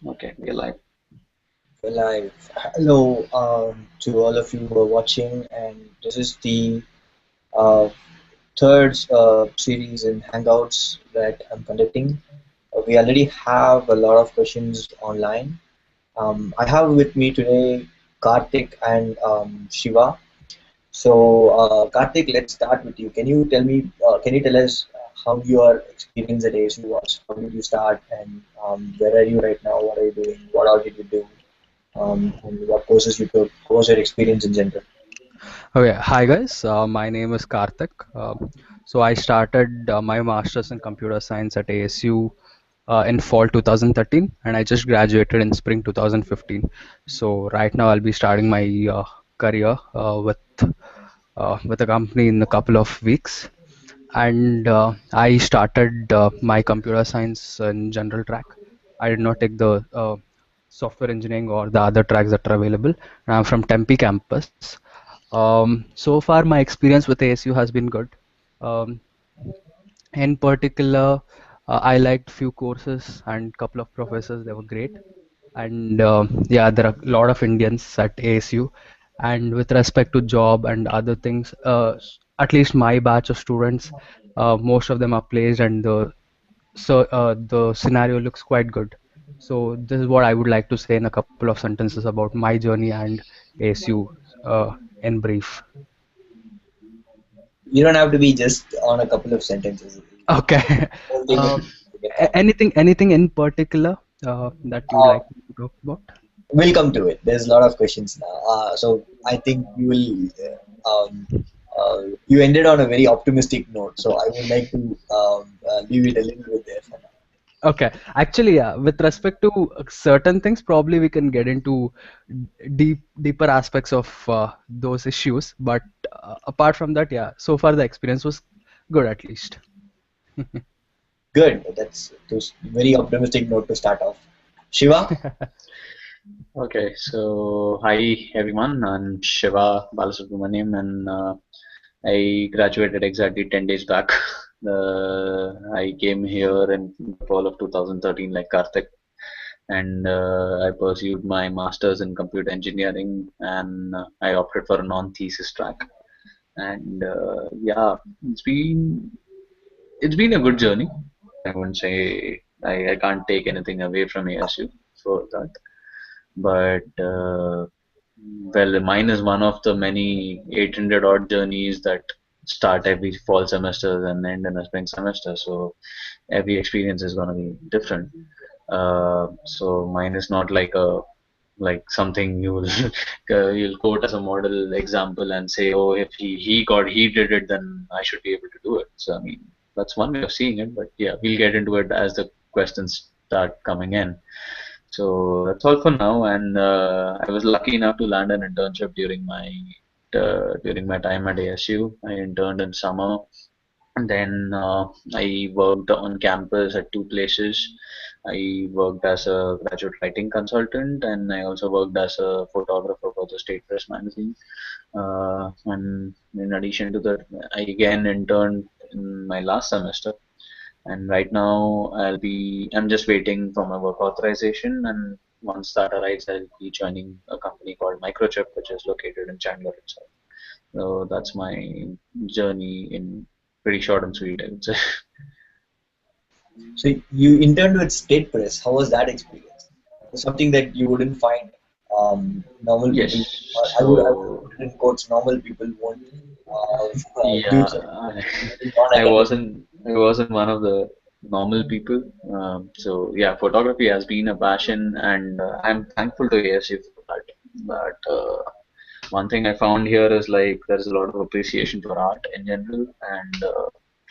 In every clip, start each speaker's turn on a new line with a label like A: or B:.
A: Okay, we're live.
B: Live. Hello to all of you who are watching, and this is the uh, third series in Hangouts that I'm conducting. We already have a lot of questions online. I have with me today Karthik and Shiva. So, Karthik, let's start with you. Can you tell us how your experience at ASU was? How did you start, and where are you right now? What are you doing? What all did you do? And what courses you took, what was your experience in general?
C: Okay, hi guys. My name is Karthik. So I started my master's in computer science at ASU in fall 2013, and I just graduated in spring 2015. So right now I'll be starting my career with a company in a couple of weeks, and I started my computer science in general track. I did not take the software engineering or the other tracks that are available. And I'm from Tempe campus. So far, my experience with ASU has been good. Um, in particular, I liked few courses and couple of professors. They were great. And yeah, there are a lot of Indians at ASU. And with respect to job and other things, at least my batch of students, most of them are placed, and the scenario looks quite good. So this is what I would like to say in a couple of sentences about my journey and ASU in brief.
B: You don't have to be just on a couple of sentences.
C: Okay.
B: Whole thing
C: Uh,
B: will get done.
C: anything in particular that you would
B: Uh,
C: like to talk about?
B: we'll come to it. There's a lot of questions now. So I think you will. You ended on a very optimistic note, so I would like to leave it a little bit there for now.
C: Okay. Actually, yeah, with respect to certain things, probably we can get into deeper aspects of those issues. But apart from that, yeah, so far the experience was good at least.
B: Good. That's very optimistic note to start off. Shiva.
A: Okay, so hi everyone. I'm Shiva Balasubraniam, and I graduated exactly 10 days back. I came here in the fall of 2013, like Karthik, and I pursued my master's in computer engineering, and I opted for a non-thesis track. And yeah, it's been it's been a good journey. I wouldn't say I can't take anything away from ASU for that. But well, mine is one of the many 800 odd journeys that start every fall semester and end in a spring semester. So every experience is going to be different. So mine is not like something you'll quote as a model example and say, oh, if he did it, then I should be able to do it. So I mean, that's one way of seeing it. But yeah, we'll get into it as the questions start coming in. So that's all for now. And I was lucky enough to land an internship during my time at ASU. I interned in summer, and then I worked on campus at two places. I worked as a graduate writing consultant, and I also worked as a photographer for the State Press magazine. And in addition to that, I again interned in my last semester, and right now I'm just waiting for my work authorization, and once that arrives, I'll be joining a company called Microchip, which is located in Chandler itself. So that's my journey in pretty short and sweet, I would say.
B: So you interned with State Press. How was that experience? Something that you wouldn't find normal people,
A: Yes.
B: or I would
A: So
B: put it in quotes, normal people won't do
A: yeah,
B: such non-academic.
A: I wasn't one of the normal people. So yeah, photography has been a passion, and I'm thankful to ASU for that. But one thing I found here is like there's a lot of appreciation for art in general, and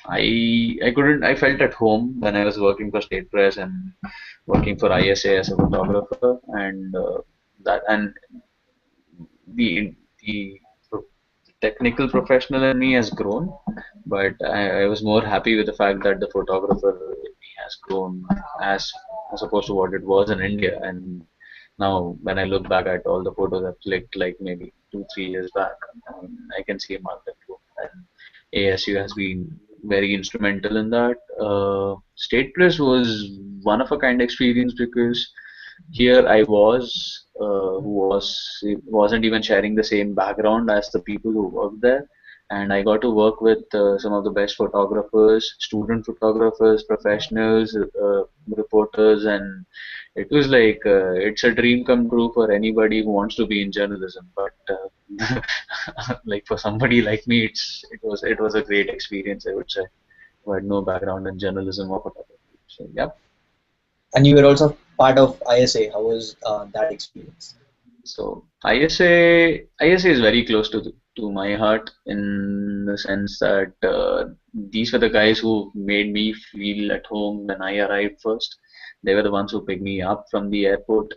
A: I couldn't I felt at home when I was working for State Press and working for ISA as a photographer, and that and the technical professional in me has grown, but I was more happy with the fact that the photographer in me has grown as opposed to what it was in India. And now, when I look back at all the photos I've clicked, like maybe 2, 3 years back, I mean, I can see a marked improvement. And ASU has been very instrumental in that. State Press was one of a kind experience because Here I was, who wasn't even sharing the same background as the people who worked there, and I got to work with some of the best photographers, student photographers, professionals, reporters, and it was like it's a dream come true for anybody who wants to be in journalism. But like for somebody like me, it was a great experience, I would say, who had no background in journalism or photography. So yeah.
B: And you were also part of ISA. How was that experience?
A: So ISA is very close to my heart in the sense that these were the guys who made me feel at home when I arrived first. They were the ones who picked me up from the airport,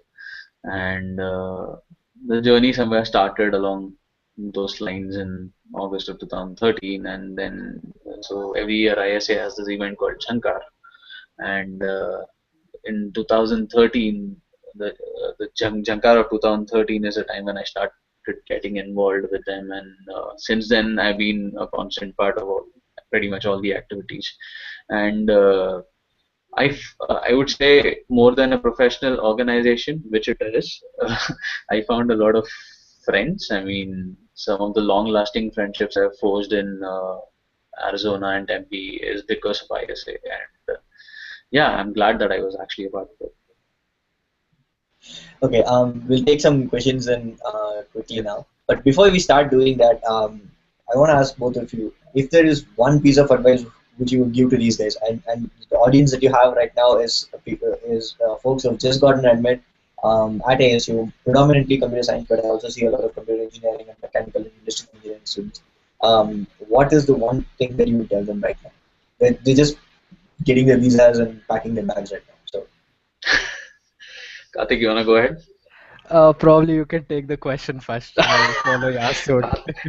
A: and the journey somewhere started along those lines in August of 2013, and then so every year ISA has this event called Shankar, and in 2013, the Jankar of 2013 is a time when I started getting involved with them, and since then I've been a constant part of pretty much all the activities. And I would say more than a professional organization, which it is, I found a lot of friends. I mean, some of the long-lasting friendships I've forged in Arizona and Tempe is because of ISA, and yeah, I'm glad that I was actually a part of it.
B: Okay, we'll take some questions in quickly now. But before we start doing that, I want to ask both of you if there is one piece of advice which you would give to these guys, and the audience that you have right now is folks who have just gotten admit at ASU, predominantly computer science, but I also see a lot of computer engineering and mechanical and industrial engineering students. What is the one thing that you would tell them right now? They're just getting their visas and packing their bags right now. So.
A: Karthik, you wanna go ahead?
C: Probably you can take the question first. I'll follow your suit.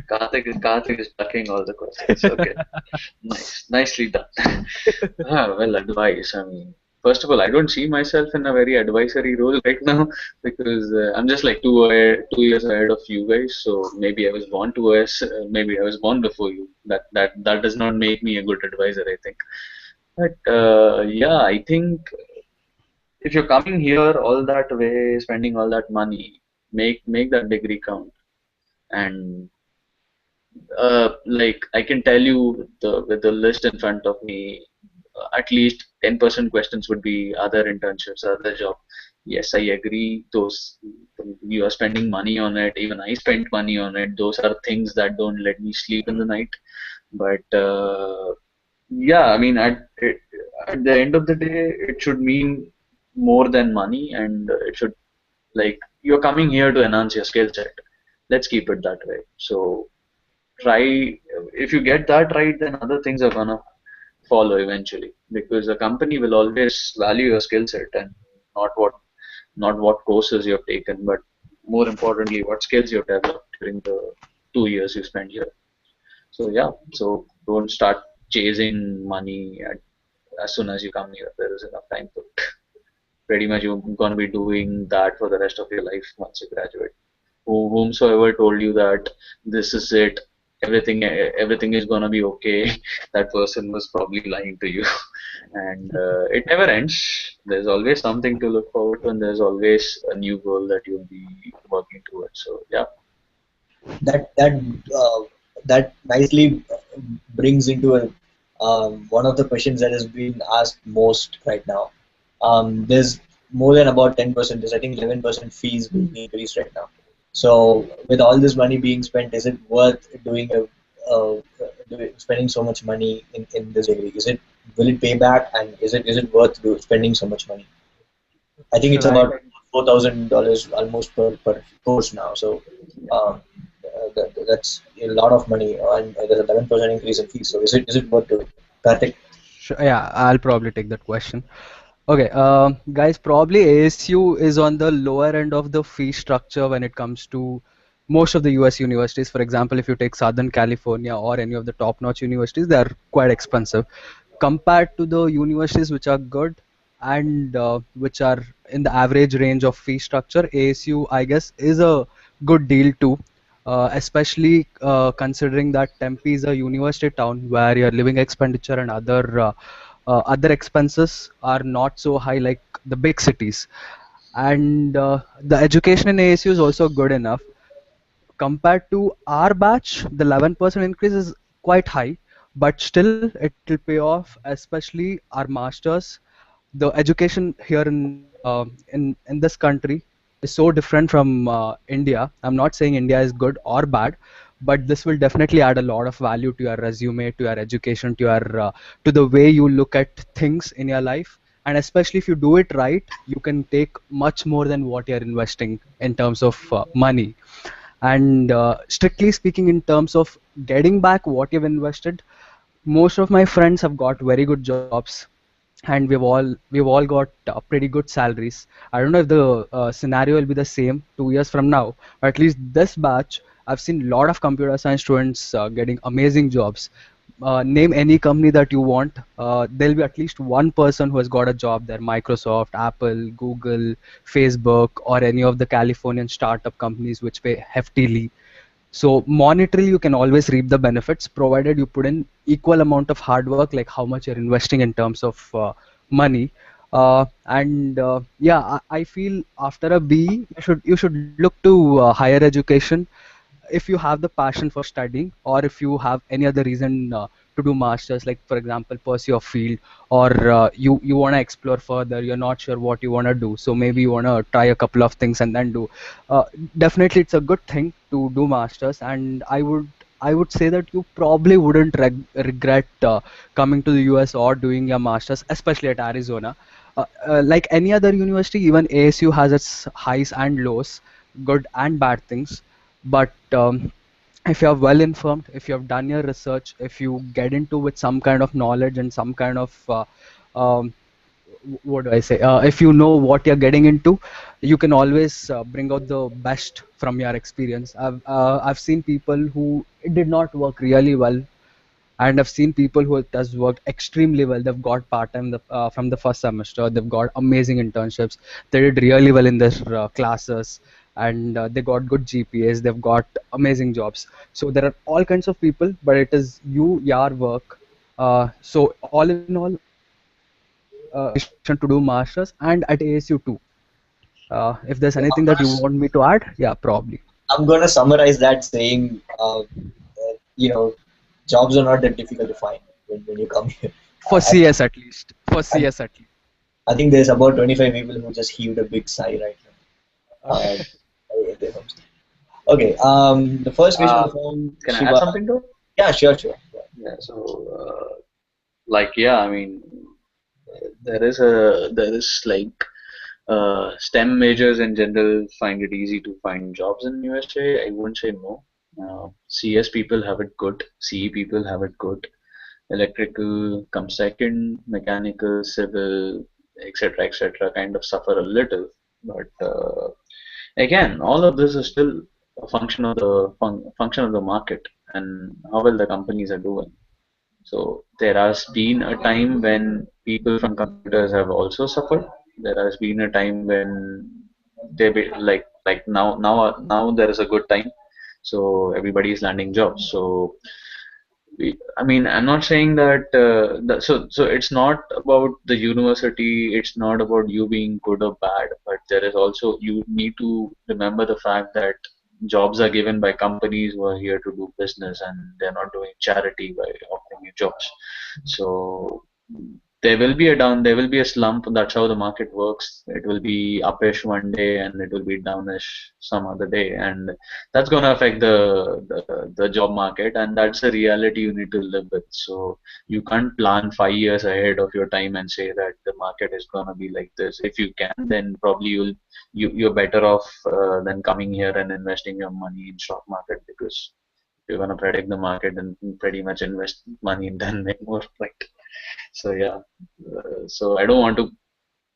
A: Karthik is ducking all the questions. Okay, nice, nicely done. Well, advice. I mean, first of all, I don't see myself in a very advisory role right now because I'm just like 2 years ahead of you guys. So maybe I was born 2 years, maybe I was born before you. That does not make me a good advisor, I think. But yeah, I think if you're coming here all that way, spending all that money, make that degree count. And like I can tell you with the list in front of me, at least 10% questions would be other internships, other job. Yes, I agree. Those you are spending money on it. Even I spent money on it. Those are things that don't let me sleep in the night. But yeah, I mean, at the end of the day, it should mean more than money, and it should like you're coming here to enhance your skill set. Let's keep it that way. So try if you get that right, then other things are gonna follow eventually because a company will always value your skill set and not what not what courses you've taken, but more importantly, what skills you've developed during the 2 years you spent here. So yeah, so don't start chasing money as soon as you come here. There is enough time to pretty much you're gonna be doing that for the rest of your life once you graduate. Whomsoever told you that this is it, everything is gonna be okay, that person was probably lying to you. And it never ends. There's always something to look forward to, and there's always a new goal that you'll be working towards. So yeah.
B: That that nicely brings into one of the questions that has been asked most right now. There's more than about 10%. There's I think 11% fees being increased right now. So with all this money being spent, is it worth spending so much money in this degree? Will it pay back, and is it worth spending so much money? I think it's
C: Right.
B: about $4,000 almost per course now. So that's a lot of money, and there's 11% increase in fees. So is it worth doing? Karthik?
C: Yeah, I'll probably take that question. Okay, guys, probably ASU is on the lower end of the fee structure when it comes to most of the US universities. For example, if you take Southern California or any of the top-notch universities, they are quite expensive. Compared to the universities which are good and which are in the average range of fee structure, ASU, I guess, is a good deal too. Especially considering that Tempe is a university town where your living expenditure and other expenses are not so high like the big cities. and the education in ASU is also good enough. Compared to our batch, the 11% increase is quite high, but still it will pay off, especially our masters. The education here in this country is so different from India. I'm not saying India is good or bad, but this will definitely add a lot of value to your resume, to your education, to the way you look at things in your life. And especially if you do it right, you can take much more than what you're investing in terms of money. And strictly speaking, in terms of getting back what you've invested, most of my friends have got very good jobs, and we've all got pretty good salaries. I don't know if the scenario will be the same 2 years from now, but at least this batch, I've seen a lot of computer science students getting amazing jobs. Name any company that you want. There'll be at least one person who has got a job there. Microsoft, Apple, Google, Facebook, or any of the Californian startup companies which pay heftily. So monetarily, you can always reap the benefits provided you put in equal amount of hard work, like how much you're investing in terms of money. And yeah, I feel after a B, you should look to higher education if you have the passion for studying, or if you have any other reason to do masters, like for example pursue a field, or you want to explore further, you're not sure what you want to do, so maybe you want to try a couple of things and then do. uh, Definitely it's a good thing to do masters, and I would say that you probably wouldn't regret coming to the US or doing your masters, especially at Arizona. Like any other university, even ASU has its highs and lows, good and bad things. But if you are well informed, if you have done your research, if you get into with some kind of knowledge and some kind of um, what do I say? If you know what you're getting into, you can always bring out the best from your experience. I've seen people who it did not work really well, and I've seen people who it has worked extremely well. They've got part time from the first semester. They've got amazing internships. They did really well in their classes, and they got good GPAs. They've got amazing jobs. So there are all kinds of people, but it is your work. So all in all, recommendation to do masters and at ASU too. If there's
B: So
C: anything that you want me to add, yeah, probably.
B: I'm gonna summarize that saying, that, jobs are not that difficult to find when you come here.
C: For
B: I,
C: CS at least. For
B: I,
C: CS at least.
B: I think there's about 25 people who just heaved a big sigh right now.
C: Okay.
B: Okay. The first question
A: Uh,
B: from
A: can I add
B: Shiva.
A: something to it?
B: Yeah, sure, sure.
A: Yeah. So, like, yeah, I mean, there is like STEM majors in general find it easy to find jobs in USA. I wouldn't say no. CS people have it good. CE people have it good. Electrical comes second. Mechanical, civil, etc., kind of suffer a little. But again, all of this is still a function of the function of the market and how well the companies are doing. So there has been a time when people from computers have also suffered. There has been a time when they be like now there is a good time, so everybody is landing jobs. So I mean, I'm not saying that, so it's not about the university, it's not about you being good or bad, but there is also, you need to remember the fact that jobs are given by companies who are here to do business, and they're not doing charity by offering you jobs. So there will be a slump. That's how the market works. It will be uppish one day and it will be downish some other day, and that's going to affect the job market, and that's a reality you need to live with. So you can't plan 5 years ahead of your time and say that the market is going to be like this. If you can, then probably you're better off than coming here and investing your money in stock market, because if you're going to predict the market and pretty much invest money and then make more, right? So yeah, so I don't want to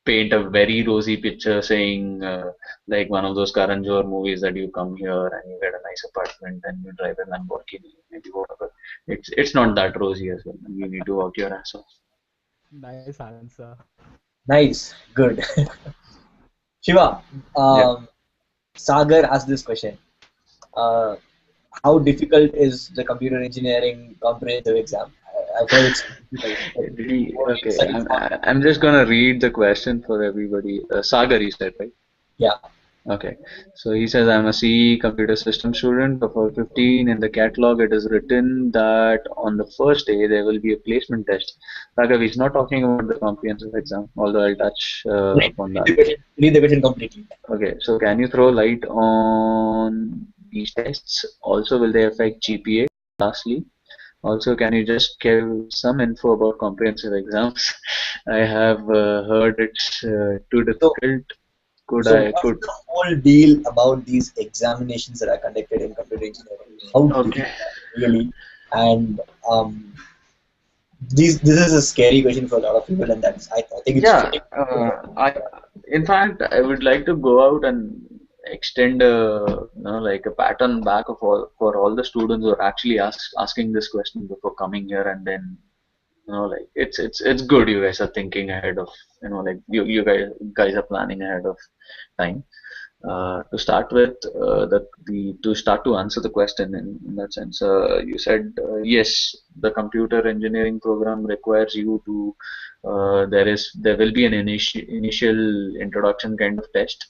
A: paint a very rosy picture saying, like one of those Karan Johar movies, that you come here and you get a nice apartment and you drive a Lamborghini, maybe whatever. It's not that rosy as well. You need to work your ass off.
C: Nice answer.
B: Nice, good. Shiva,
A: Yeah.
B: Sagar asked this question. Uh, how difficult is the computer engineering comprehensive exam? I've heard it's difficult. But
A: Did he,
B: more
A: okay,
B: insights on
A: I'm just gonna read the question for everybody. Sagar, you said, right?
B: Yeah.
A: Okay, so he says, I'm a CE computer system student of all 15. In the catalog, it is written that on the first day there will be a placement test. Raghav, he's not talking about the comprehensive exam, although I'll touch upon
B: Read
A: that.
B: the question. Read the question completely.
A: Okay, so can you throw light on these tests? Also, will they affect GPA? Lastly, also, can you just give some info about comprehensive exams? I have heard it's too
B: So,
A: difficult. Could
B: so
A: I
B: what's
A: could
B: the whole deal about these examinations that are conducted in computer engineering? How
A: Okay.
B: difficult are they really? And this is a scary question for a lot of people, and I think it's
A: Yeah,
B: fitting.
A: I in fact I would like to go out and extend like a pattern back of all for all the students who are actually asking this question before coming here, and then like it's good you guys are thinking ahead of like you guys are planning ahead of time. To start with, the to start to answer the question in that sense, you said yes, the computer engineering program requires you to. There will be an initial introduction kind of test,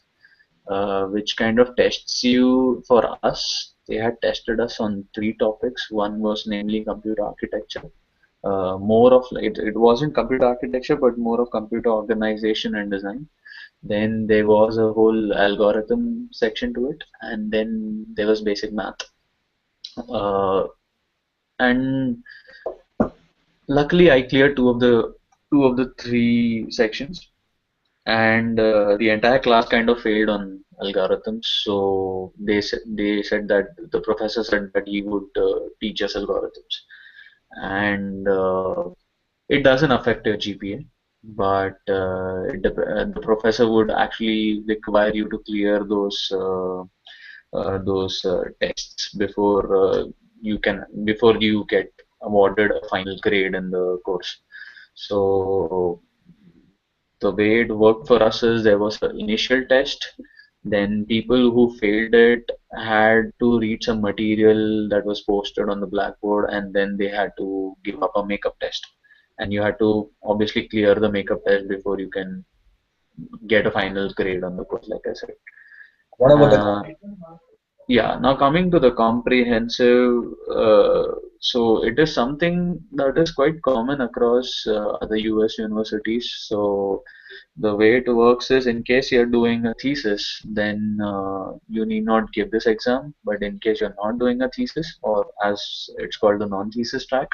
A: which kind of tests you. For us, they had tested us on three topics. One was namely computer architecture. More of it wasn't computer architecture, but more of computer organization and design. Then there was a whole algorithm section to it, and then there was basic math. And luckily, I cleared two of the three sections, and the entire class kind of failed on algorithms. So they said that the professor said that he would teach us algorithms, and it doesn't affect your GPA, but the professor would actually require you to clear those tests before you get awarded a final grade in the course. So the way it worked for us is there was an initial test, then people who failed it had to read some material that was posted on the blackboard, and then they had to give up a makeup test. And you had to obviously clear the makeup test before you can get a final grade on the course, like I said.
B: What about the
A: Uh,
B: company?
A: yeah, now coming to the comprehensive, so it is something that is quite common across other US universities. So the way it works is, in case you're doing a thesis, then you need not give this exam. But in case you're not doing a thesis, or as it's called the non-thesis track,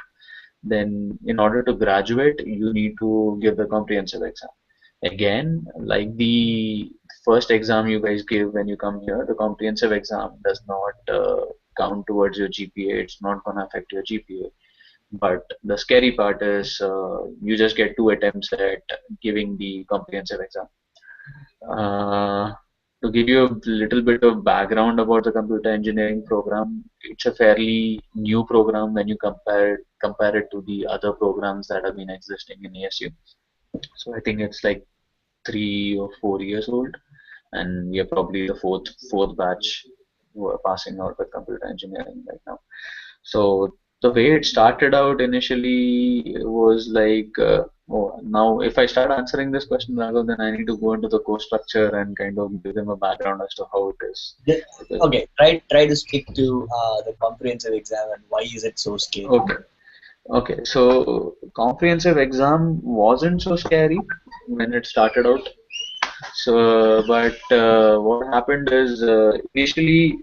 A: then in order to graduate, you need to give the comprehensive exam. Again, like the first exam you guys give when you come here, the comprehensive exam does not count towards your GPA. It's not going to affect your GPA. But the scary part is you just get two attempts at giving the comprehensive exam. Uh, to give you a little bit of background about the computer engineering program, it's a fairly new program when you compare it to the other programs that have been existing in ASU. So I think it's like 3 or 4 years old, and we are probably the fourth batch who are passing out with computer engineering right now. So the way it started out initially was like, now if I start answering this question, Raghav, then I need to go into the course structure and kind of give them a background as to how it is.
B: The-
A: Because,
B: Okay, try to stick to the comprehensive exam and why is it so scary?
A: okay, okay. So comprehensive exam wasn't so scary when it started out. So, but what happened is initially,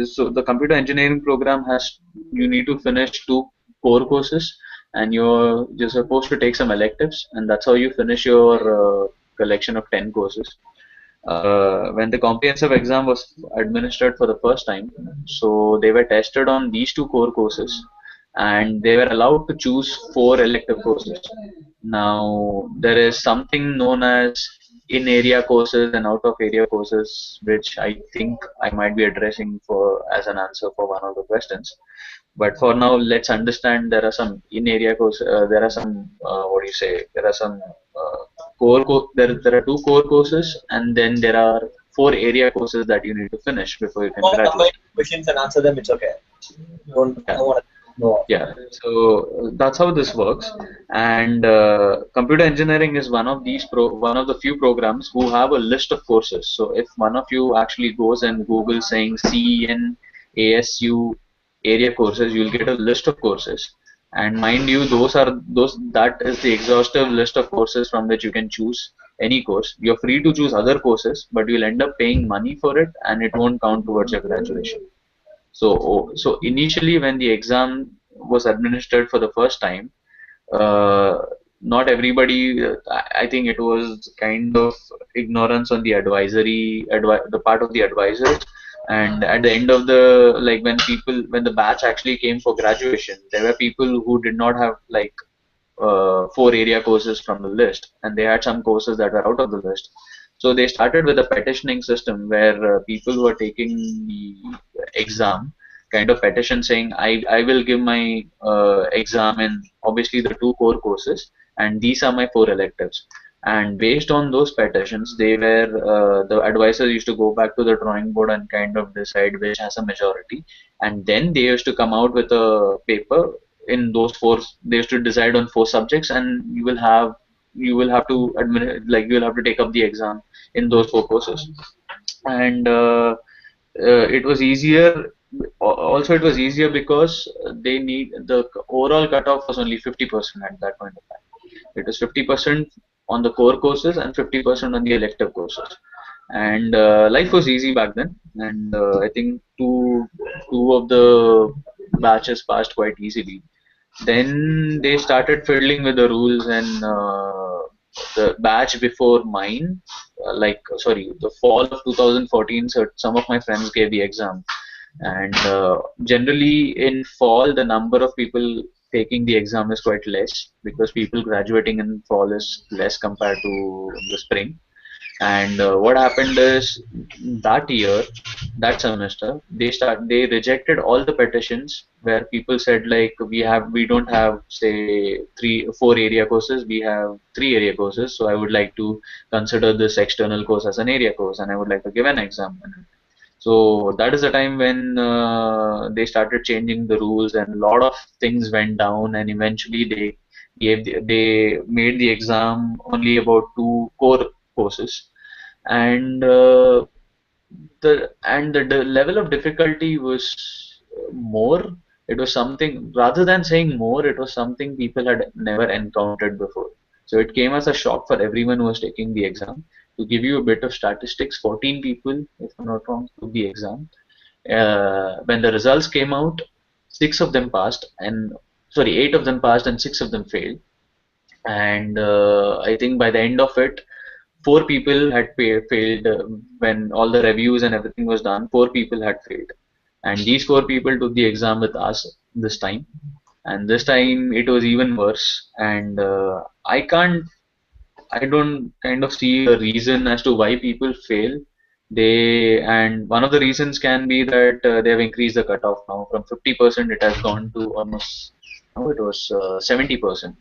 A: so the computer engineering program has you need to finish two core courses, and you're supposed to take some electives, and that's how you finish your collection of 10 courses. When the comprehensive exam was administered for the first time, so they were tested on these two core courses, and they were allowed to choose four elective courses. Now, there is something known as in area courses and out of area courses, which I think I might be addressing for as an answer for one of the questions. But for now, let's understand there are some in area courses, there are some, what do you say, there are some there are two core courses, and then there are four area courses that you need to finish before you
B: If you
A: can
B: want to
A: graduate.
B: combine questions and answer them, it's okay. Don't I
A: Yeah.
B: don't want to. No.
A: Yeah, so that's how this works. And computer engineering is one of the few programs who have a list of courses. So if one of you actually goes and Google saying CEN ASU area courses, you'll get a list of courses. And mind you, those that is the exhaustive list of courses from which you can choose any course. You're free to choose other courses, but you'll end up paying money for it, and it won't count towards your graduation. So initially, when the exam was administered for the first time, uh, not everybody, I think it was kind of ignorance on the the part of the advisors. And at the end of like when the batch actually came for graduation, there were people who did not have like four area courses from the list, and they had some courses that were out of the list. So they started with a petitioning system where people who are taking the exam kind of petition saying, I will give my exam in obviously the two core courses, and these are my four electives. And based on those petitions, the advisors used to go back to the drawing board and kind of decide which has a majority. And then they used to come out with a paper in those four. They used to decide on four subjects, and you will have to admit, like you'll have to take up the exam in those four courses. And it was easier. Also, it was easier because the overall cutoff was only 50% at that point of time. It was 50% on the core courses and 50% on the elective courses. And life was easy back then. And I think two of the batches passed quite easily. Then they started fiddling with the rules, and the batch before mine, sorry, the fall of 2014, so some of my friends gave the exam. And generally in fall, the number of people taking the exam is quite less because people graduating in fall is less compared to the spring. And what happened is that year, that semester, they rejected all the petitions where people said like we don't have say four area courses, we have three area courses. So I would like to consider this external course as an area course, and I would like to give an exam. So that is the time when they started changing the rules, and a lot of things went down, and eventually they made the exam only about two core courses. And the level of difficulty was more. It was something, rather than saying more, it was something people had never encountered before. So it came as a shock for everyone who was taking the exam. To give you a bit of statistics, 14 people, if I'm not wrong, took the exam. When the results came out, six of them passed, and sorry, eight of them passed and six of them failed. And I think by the end of it, four people had failed. When all the reviews and everything was done, four people had failed, and these four people took the exam with us this time. And this time it was even worse. And I don't kind of see a reason as to why people fail. And one of the reasons can be that they have increased the cutoff now from 50%. It has gone to almost, now it was 70%.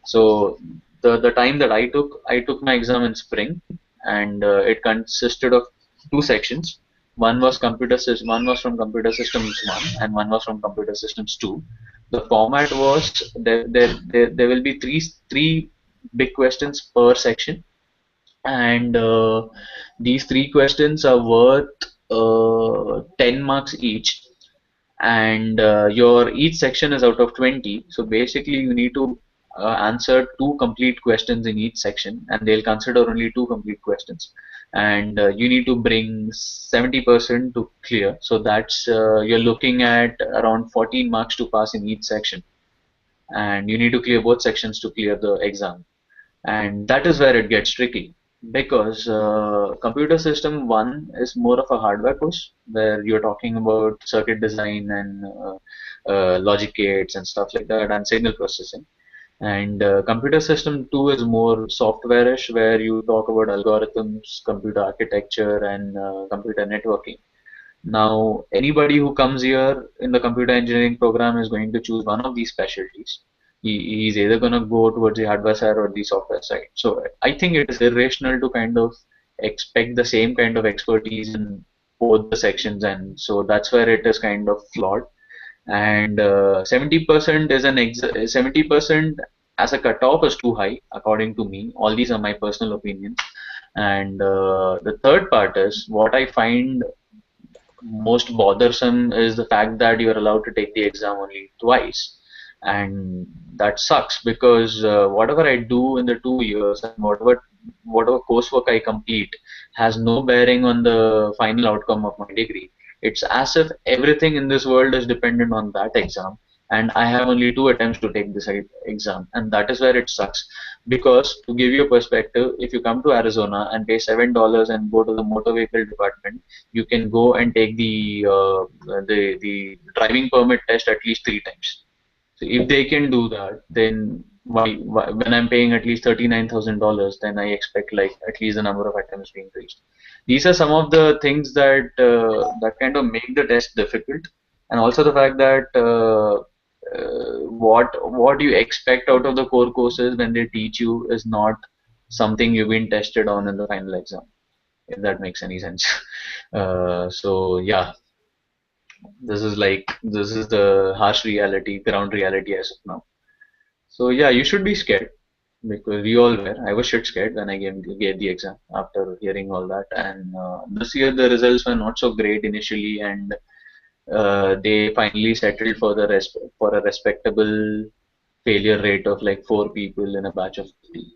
A: So the time that I took my exam in spring, and it consisted of two sections. One was from computer systems one, and one was from computer systems two. The format was there will be three big questions per section, and these three questions are worth 10 marks each. And your each section is out of 20, so basically you need to answer two complete questions in each section, and they'll consider only two complete questions. And you need to bring 70% to clear, so that's you're looking at around 14 marks to pass in each section, and you need to clear both sections to clear the exam. And that is where it gets tricky, because computer system one is more of a hardware course where you're talking about circuit design and logic gates and stuff like that, and signal processing. And computer system two is more software-ish, where you talk about algorithms, computer architecture, and computer networking. Now, anybody who comes here in the computer engineering program is going to choose one of these specialties. He's either going to go towards the hardware side or the software side. So I think it is irrational to kind of expect the same kind of expertise in both the sections, and so that's where it is kind of flawed. and 70% is 70% as a cutoff is too high according to me. All these are my personal opinions. And the third part is what I find most bothersome is the fact that you're allowed to take the exam only twice. And that sucks because whatever I do in the 2 years and whatever coursework I complete has no bearing on the final outcome of my degree. It's as if everything in this world is dependent on that exam, and I have only two attempts to take this exam, and that is where it sucks. Because to give you a perspective, if you come to Arizona and pay $7 and go to the motor vehicle department, you can go and take the driving permit test at least 3 times. So if they can do that, then why when I'm paying at least $39,000, then I expect like at least the number of attempts being reached. These are some of the things that that kind of make the test difficult, and also the fact that what you expect out of the core courses when they teach you is not something you've been tested on in the final exam, if that makes any sense. So yeah, this is the harsh reality, ground reality as of now. So yeah, you should be scared because we all were. I was shit scared when I gave the exam after hearing all that. And this year the results were not so great initially, and they finally settled for for a respectable failure rate of like 4 people in a batch of 50.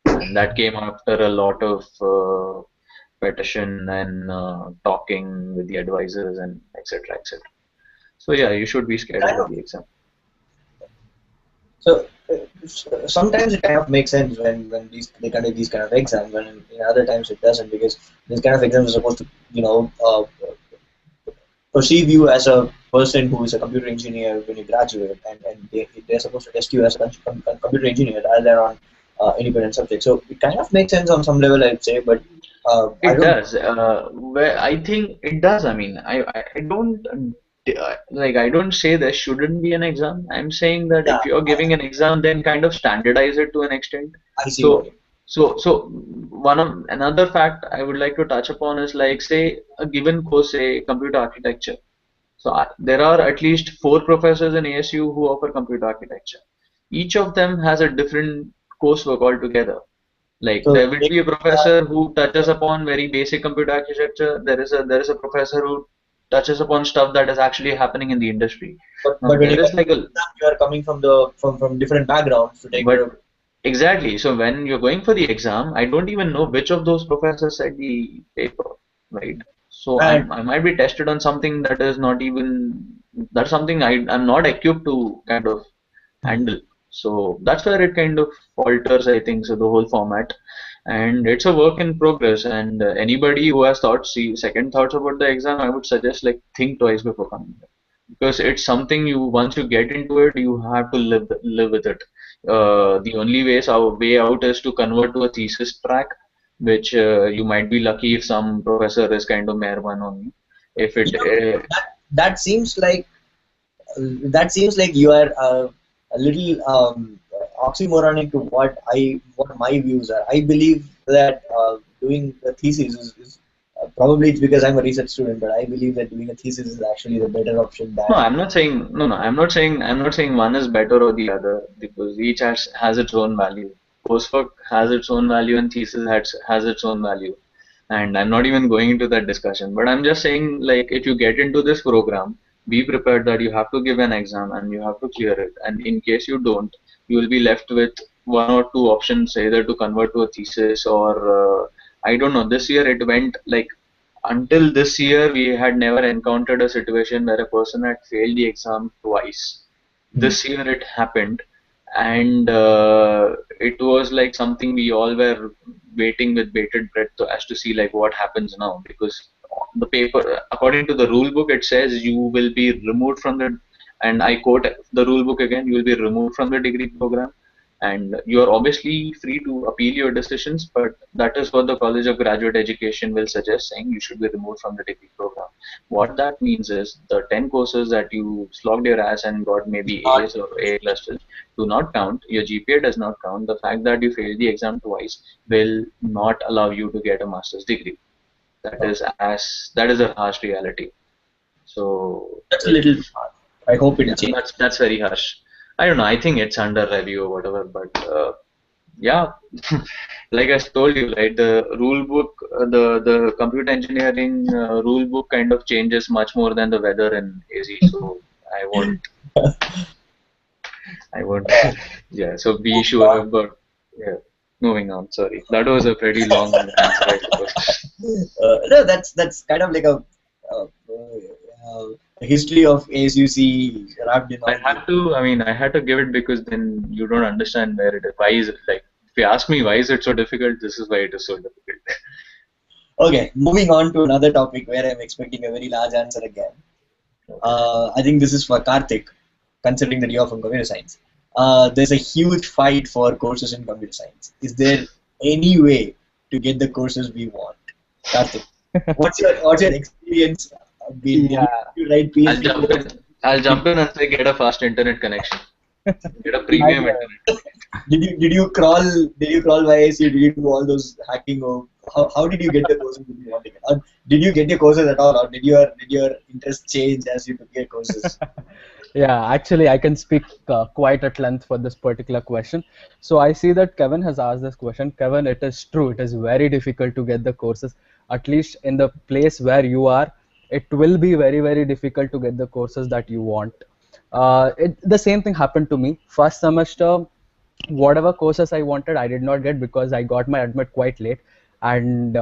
A: And that came after a lot of petition and talking with the advisors and etc. etc. So yeah, you should be scared
B: Kind
A: about
B: of.
A: the exam.
B: So sometimes it kind of makes sense when they conduct these kind of exams, when in other times it doesn't, because this kind of exams are supposed to, perceive you as a person who is a computer engineer when you graduate, and they're supposed to test you as a computer engineer rather than on independent subject. So it kind of makes sense on some level, I'd say, but I
A: It
B: don't.
A: does. Where I think it does. I mean, I don't like I don't say there shouldn't be an exam. I'm saying that
B: Yeah,
A: if you're giving an exam, then kind of standardize it to an extent.
B: I see what
A: So
B: you.
A: so one of another fact I would like to touch upon is like say a given course, say computer architecture. So there are at least 4 professors in ASU who offer computer architecture. Each of them has a different coursework altogether. Like
B: So
A: there will be a professor who touches upon very basic computer architecture. There is a professor who touches upon stuff that is actually happening in the industry. Now
B: but when you
A: there
B: come
A: is
B: to
A: like a
B: exam, you are coming from the from different backgrounds to take
A: but
B: the.
A: exactly. So when you're going for the exam, I don't even know which of those professors said the paper, right? So
B: And
A: I might be tested on something that is not even that's something I'm not equipped to kind of handle. So that's where it kind of falters, I think, so the whole format. And it's a work in progress. And anybody who has thoughts, see, second thoughts about the exam, I would suggest like think twice before coming here. Because it's something you once you get into it, you have to live with it. The only way out is to convert to a thesis track, which you might be lucky if some professor is kind of Meherban on you. If it
B: that that seems like you are a little oxymoronic to what my views are. I believe that doing a thesis is probably it's because I'm a research student, but I believe that doing a thesis is actually the better option
A: No,
B: than.
A: I'm not saying no, no. I'm not saying one is better or the other because each has its own value. Coursework has its own value and thesis has its own value. And I'm not even going into that discussion. But I'm just saying, like, if you get into this program, be prepared that you have to give an exam and you have to clear it. And in case you don't, you will be left with 1 or 2 options, either to convert to a thesis or I don't know. This year it went like until this year, we had never encountered a situation where a person had failed the exam twice.
B: Hmm.
A: This year it happened, and it was like something we all were waiting with bated breath as to see like what happens now. Because the paper, according to the rule book, it says you will be removed from the, and I quote the rule book again, you will be removed from the degree program and you are obviously free to appeal your decisions, but that is what the College of Graduate Education will suggest, saying you should be removed from the degree program. What that means is the 10 courses that you slogged your ass and got maybe A's or A pluses do not count. Your GPA does not count. The fact that you failed the exam twice will not allow you to get a master's degree. That is a harsh reality. So
B: That's a
A: if
B: little hard. I hope it will
A: Yeah,
B: change.
A: that's very harsh. I don't know. I think it's under review or whatever, but yeah, like I told you, right? The rule book, the computer engineering rule book kind of changes much more than the weather in AZ. So I won't, I won't. Yeah. So be sure about. Yeah. Moving on. Sorry, that was a pretty long answer, I suppose.
B: No, that's kind of like a history of ASUC wrapped in
A: I
B: all this.
A: had to. I mean, I had to give it because then you don't understand where it is. Why is it like? If you ask me why is it so difficult, this is why it is so difficult.
B: Okay, moving on to another topic where I'm expecting a very large answer again. I think this is for Karthik, considering that you're from computer science. There's a huge fight for courses in computer science. Is there any way to get the courses we want? Karthik, what's your experience been? Did
C: Yeah,
B: you write
A: I'll
B: PhD
A: jump
B: course?
A: in. I'll jump in and say get a fast internet connection. Get a
C: my
A: premium internet.
B: Did you crawl via ISU? Did you do all those hacking? Or how did you get the courses that you wanted? Or did you get your courses at all, or did your interest change as you took your courses?
C: Yeah, actually, I can speak quite at length for this particular question. So I see that Kevin has asked this question. Kevin, it is true. It is very difficult to get the courses, at least in the place where you are. It will be very, very difficult to get the courses that you want. The same thing happened to me. First semester, whatever courses I wanted, I did not get because I got my admit quite late. And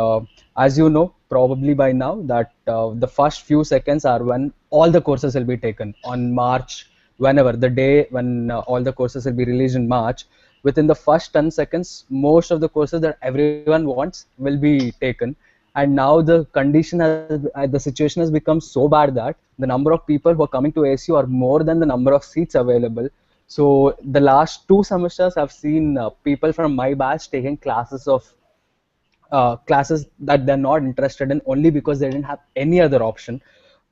C: as you know, probably by now, that the first few seconds are when all the courses will be taken on March, whenever the day when all the courses will be released in March. Within the first 10 seconds, most of the courses that everyone wants will be taken. And now the condition has, the situation has become so bad that the number of people who are coming to ASU are more than the number of seats available. So the last 2 semesters, I've seen people from my batch taking classes that they're not interested in only because they didn't have any other option.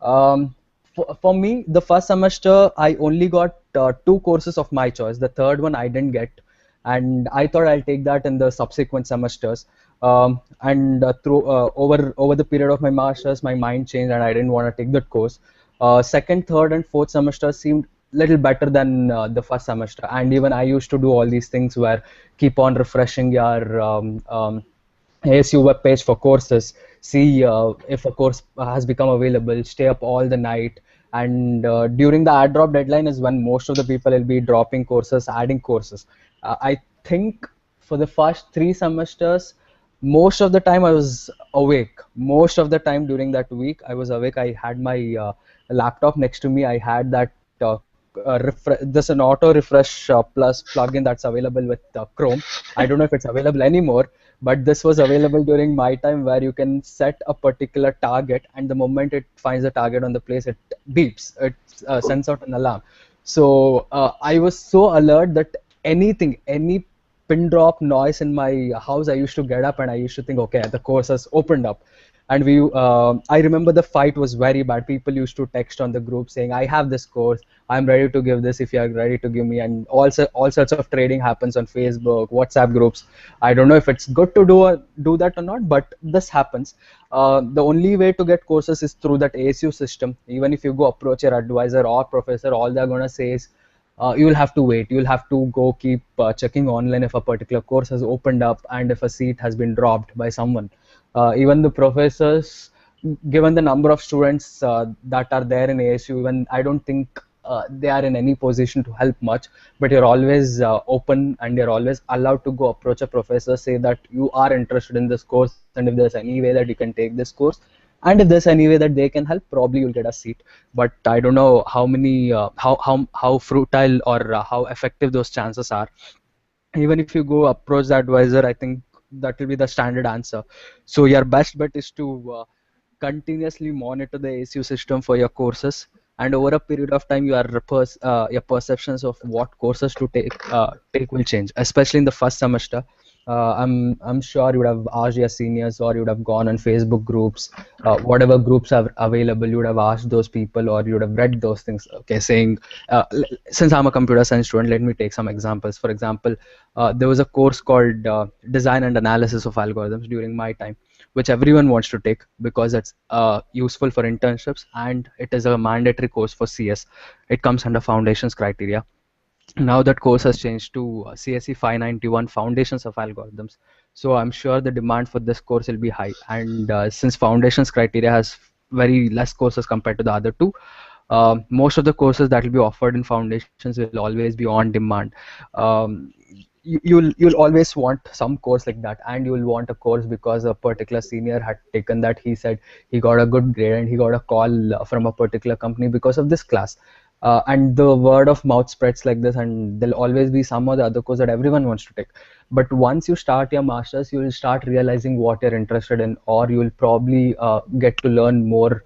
C: For me, the first semester, I only got 2 courses of my choice. The third one I didn't get, and I thought I'll take that in the subsequent semesters. And through over the period of my masters, my mind changed, and I didn't want to take that course. Second, third, and fourth semester seemed little better than the first semester, and even I used to do all these things where keep on refreshing your ASU web page for courses, see if a course has become available, stay up all the night. And during the ad drop deadline is when most of the people will be dropping courses, adding courses. I think for the first 3 semesters, most of the time I was awake. Most of the time during that week, I was awake. I had my laptop next to me. I had that there's an auto refresh plus plugin that's available with Chrome. I don't know if it's available anymore, but this was available during my time where you can set a particular target, and the moment it finds a target on the place, it beeps, it sends out an alarm. So I was so alert that any pin drop noise in my house, I used to get up and I used to think, okay, the course has opened up. And I remember the fight was very bad. People used to text on the group saying, I have this course, I'm ready to give this if you are ready to give me. And also all sorts of trading happens on Facebook, WhatsApp groups. I don't know if it's good to do that or not, but this happens. The only way to get courses is through that ASU system. Even if you go approach your advisor or professor, all they're going to say is, you will have to wait. You'll have to go keep checking online if a particular course has opened up and if a seat has been dropped by someone. Even the professors, given the number of students that are there in ASU, even I don't think they are in any position to help much. But you're always open and you're always allowed to go approach a professor, say that you are interested in this course, and if there's any way that you can take this course, and if there's any way that they can help, probably you'll get a seat. But I don't know how fruitile or how effective those chances are. Even if you go approach the advisor, I think that will be the standard answer. So your best bet is to continuously monitor the ASU system for your courses, and over a period of time your perceptions of what courses to take will change, especially in the first semester. I'm sure you would have asked your seniors, or you would have gone on Facebook groups, whatever groups are available. You would have asked those people, or you would have read those things. Okay, saying, since I'm a computer science student, let me take some examples. For example, there was a course called Design and Analysis of Algorithms during my time, which everyone wants to take because it's useful for internships and it is a mandatory course for CS. It comes under foundations criteria. Now that course has changed to CSE 591 Foundations of Algorithms. So I'm sure the demand for this course will be high. And since foundations criteria has very less courses compared to the other two, most of the courses that will be offered in foundations will always be on demand. Um, you'll always want some course like that, and you'll want a course because a particular senior had taken that. He said he got a good grade and he got a call from a particular company because of this class. And the word of mouth spreads like this, and there'll always be some or the other course that everyone wants to take. But once you start your masters, you will start realizing what you're interested in, or you will probably get to learn more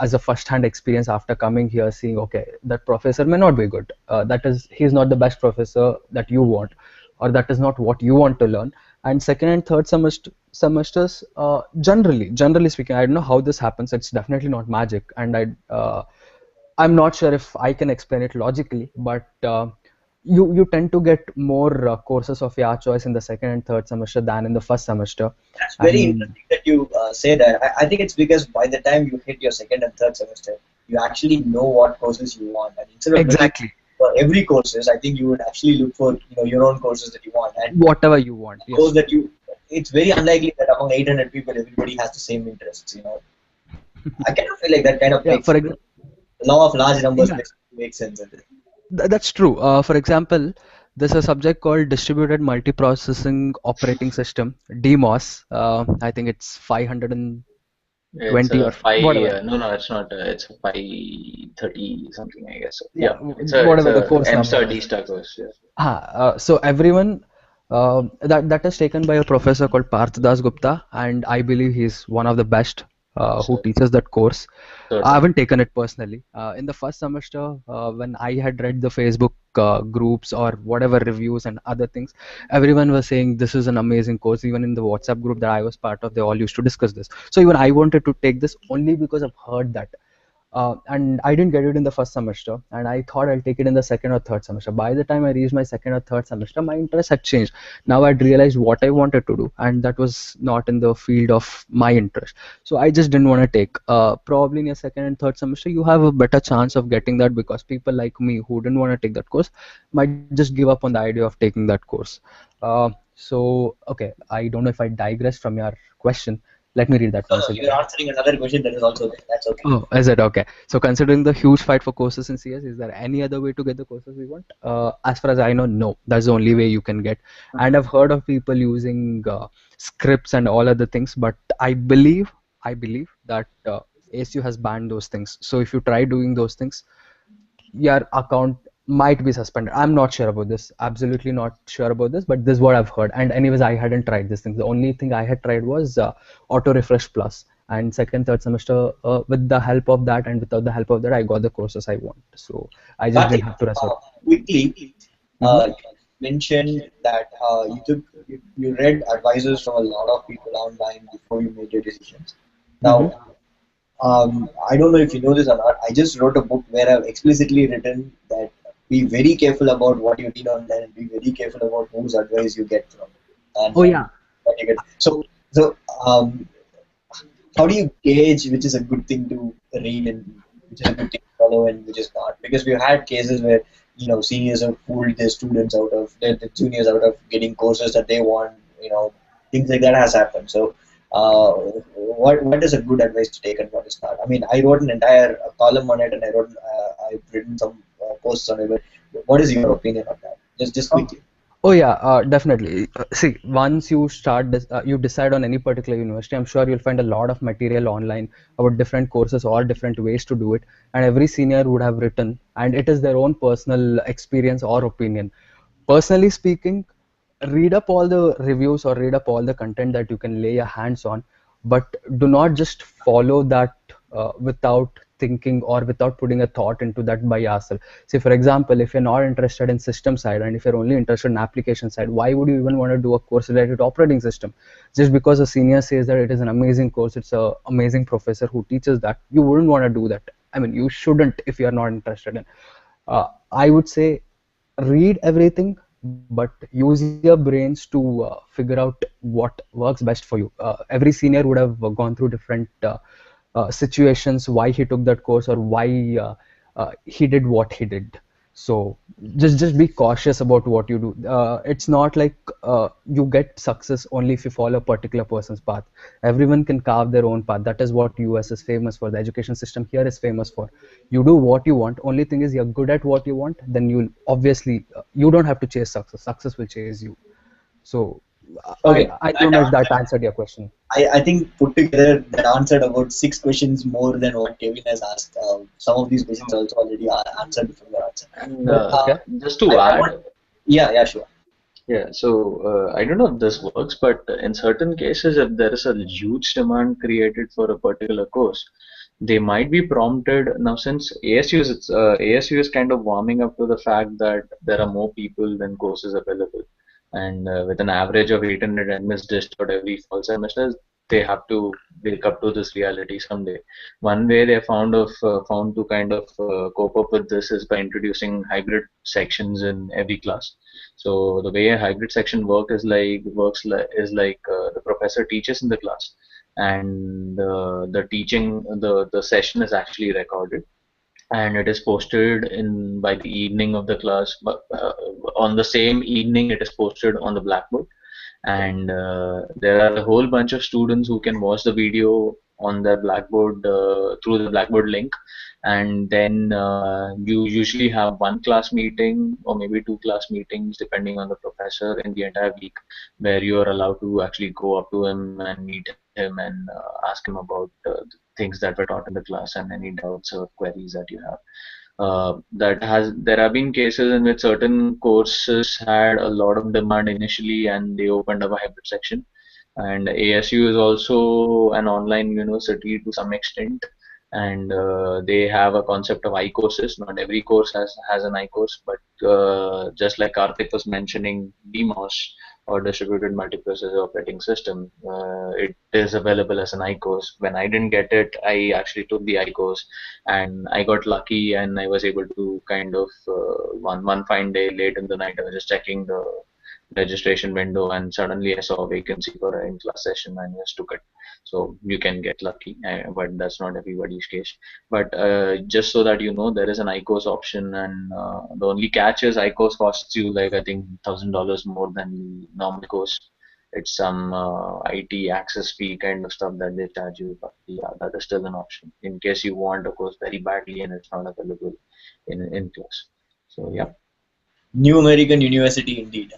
C: as a first-hand experience after coming here, seeing, okay, that professor may not be good. That is, he's not the best professor that you want, or that is not what you want to learn. And second and third semesters, generally speaking, I don't know how this happens. It's definitely not magic, and I'm not sure if I can explain it logically, but you tend to get more courses of your choice in the second and third semester than in the first semester.
B: That's very
C: And
B: interesting that you say that. I think it's because by the time you hit your second and third semester, you actually know what courses you want, and instead of looking
C: exactly,
B: for every courses, I think you would actually look for your own courses that you want, and
C: whatever you want.
B: course
C: Yes,
B: that you. It's very unlikely that among 800 people, everybody has the same interests. I kind of feel like that kind of
C: yeah.
B: makes
C: For example,
B: law of large numbers
C: yeah,
B: makes sense. I think.
C: that's true. For example, there's a subject called Distributed Multiprocessing Operating System, DMOS. I think it's 520
A: It's a
C: or
A: five.
C: whatever.
A: No, no, it's not. It's a 530 something, I guess. So,
C: Yeah,
A: yeah, it's
C: whatever the
A: a
C: course number
A: MStar
C: is.
A: D-Star course. Yeah.
C: So everyone that is taken by a professor called Parth Das Gupta, and I believe he's one of the best who
A: So,
C: teaches that course. I
A: certain.
C: haven't taken it personally. In the first semester, when I had read the Facebook groups or whatever reviews and other things, everyone was saying this is an amazing course. Even in the WhatsApp group that I was part of, they all used to discuss this. So even I wanted to take this only because I've heard that. And I didn't get it in the first semester, and I thought I'll take it in the second or third semester. By the time I reached my second or third semester, my interest had changed. Now I'd realized what I wanted to do, and that was not in the field of my interest. So I just didn't want to take. Probably in your second and third semester, you have a better chance of getting that because people like me who didn't want to take that course might just give up on the idea of taking that course. Okay, I don't know if I digressed from your question. Let me read that
B: No,
C: once
B: no, you're
C: again.
B: answering another question that is also there. That's okay.
C: Oh, is it okay? So considering the huge fight for courses in CS, is there any other way to get the courses we want? As far as I know, no. That's the only way you can get. And I've heard of people using scripts and all other things, but I believe that ASU has banned those things. So if you try doing those things, your account might be suspended. I'm not sure about this. Absolutely not sure about this, but this is what I've heard. And anyways, I hadn't tried this thing. The only thing I had tried was Auto Refresh Plus. And second, third semester, with the help of that and without the help of that, I got the courses I want. So I just didn't
B: Karthik,
C: have to resort.
B: quickly,
C: Hmm.
B: you mentioned that you read advices from a lot of people online before you made your decisions.
C: Hmm.
B: Now, I don't know if you know this or not. I just wrote a book where I've explicitly written that be very careful about what you read online and be very careful about whose advice you get from,
C: Oh
B: and
C: yeah.
B: what you get. So how do you gauge which is a good thing to read and which is a good thing to follow and which is not? Because we've had cases where seniors have fooled their students out of their juniors out of getting courses that they want. Things like that has happened. So, uh, what is a good advice to take and what is not? I mean, I wrote an entire column on it and I've written some posts on it. But what is your opinion on that? Just quickly.
C: Oh yeah, definitely. See, once you start this, you decide on any particular university, I'm sure you'll find a lot of material online about different courses or different ways to do it, and every senior would have written, and it is their own personal experience or opinion. Personally speaking, read up all the reviews or read up all the content that you can lay your hands on, but do not just follow that without thinking or without putting a thought into that by yourself. Say, for example, if you're not interested in system side and if you're only interested in application side, why would you even want to do a course related to operating system? Just because a senior says that it is an amazing course, it's a amazing professor who teaches that, you wouldn't want to do that. I mean, you shouldn't if you're not interested in. I would say read everything, but use your brains to figure out what works best for you. Every senior would have gone through different situations, why he took that course or why he did what he did. So just be cautious about what you do. It's not like you get success only if you follow a particular person's path. Everyone can carve their own path. That is what US is famous for. The education system here is famous for. You do what you want. Only thing is you're good at what you want. Then you'll obviously you don't have to chase success. Success will chase you. So
B: Okay,
C: I
B: that
C: don't know if that
B: answered.
C: answered your question.
B: I think put together that answered about 6 questions more than what Kevin has asked. Some of these questions also already are answered from your answer.
A: And
B: But
C: Okay.
A: just to
B: I
A: add,
B: want, yeah, sure.
A: yeah, so I don't know if this works, but in certain cases, if there is a huge demand created for a particular course, they might be prompted now since ASU is kind of warming up to the fact that there are more people than courses available, and with an average of 800 admits discharged every fall semester, they have to wake up to this reality someday. One way they found to kind of cope up with this is by introducing hybrid sections in every class. So the way a hybrid section works like the professor teaches in the class, and the session is actually recorded, and it is posted in by the evening of the class. But on the same evening, it is posted on the blackboard, and there are a whole bunch of students who can watch the video on their blackboard through the blackboard link, and then you usually have one class meeting or maybe two class meetings depending on the professor in the entire week, where you are allowed to actually go up to him and meet him and ask him about things that were taught in the class and any doubts or queries that you have. There have been cases in which certain courses had a lot of demand initially and they opened up a hybrid section. And ASU is also an online university to some extent, and they have a concept of I courses. Not every course has an I course, but just like Karthik was mentioning, DMOS or distributed multiprocessor operating system, it is available as an I course. When I didn't get it, I actually took the I course, and I got lucky, and I was able to kind of one fine day late in the night, I was just checking the registration window, and suddenly I saw a vacancy for an in-class session and just took it. So you can get lucky, but that's not everybody's case. But just so that you know, there is an ICOS option, and the only catch is ICOS costs you like I think $1,000 more than the normal course. It's some IT access fee kind of stuff that they charge you, but yeah, that is still an option in case you want a course very badly and it's not available in class. So yeah.
B: New American University indeed.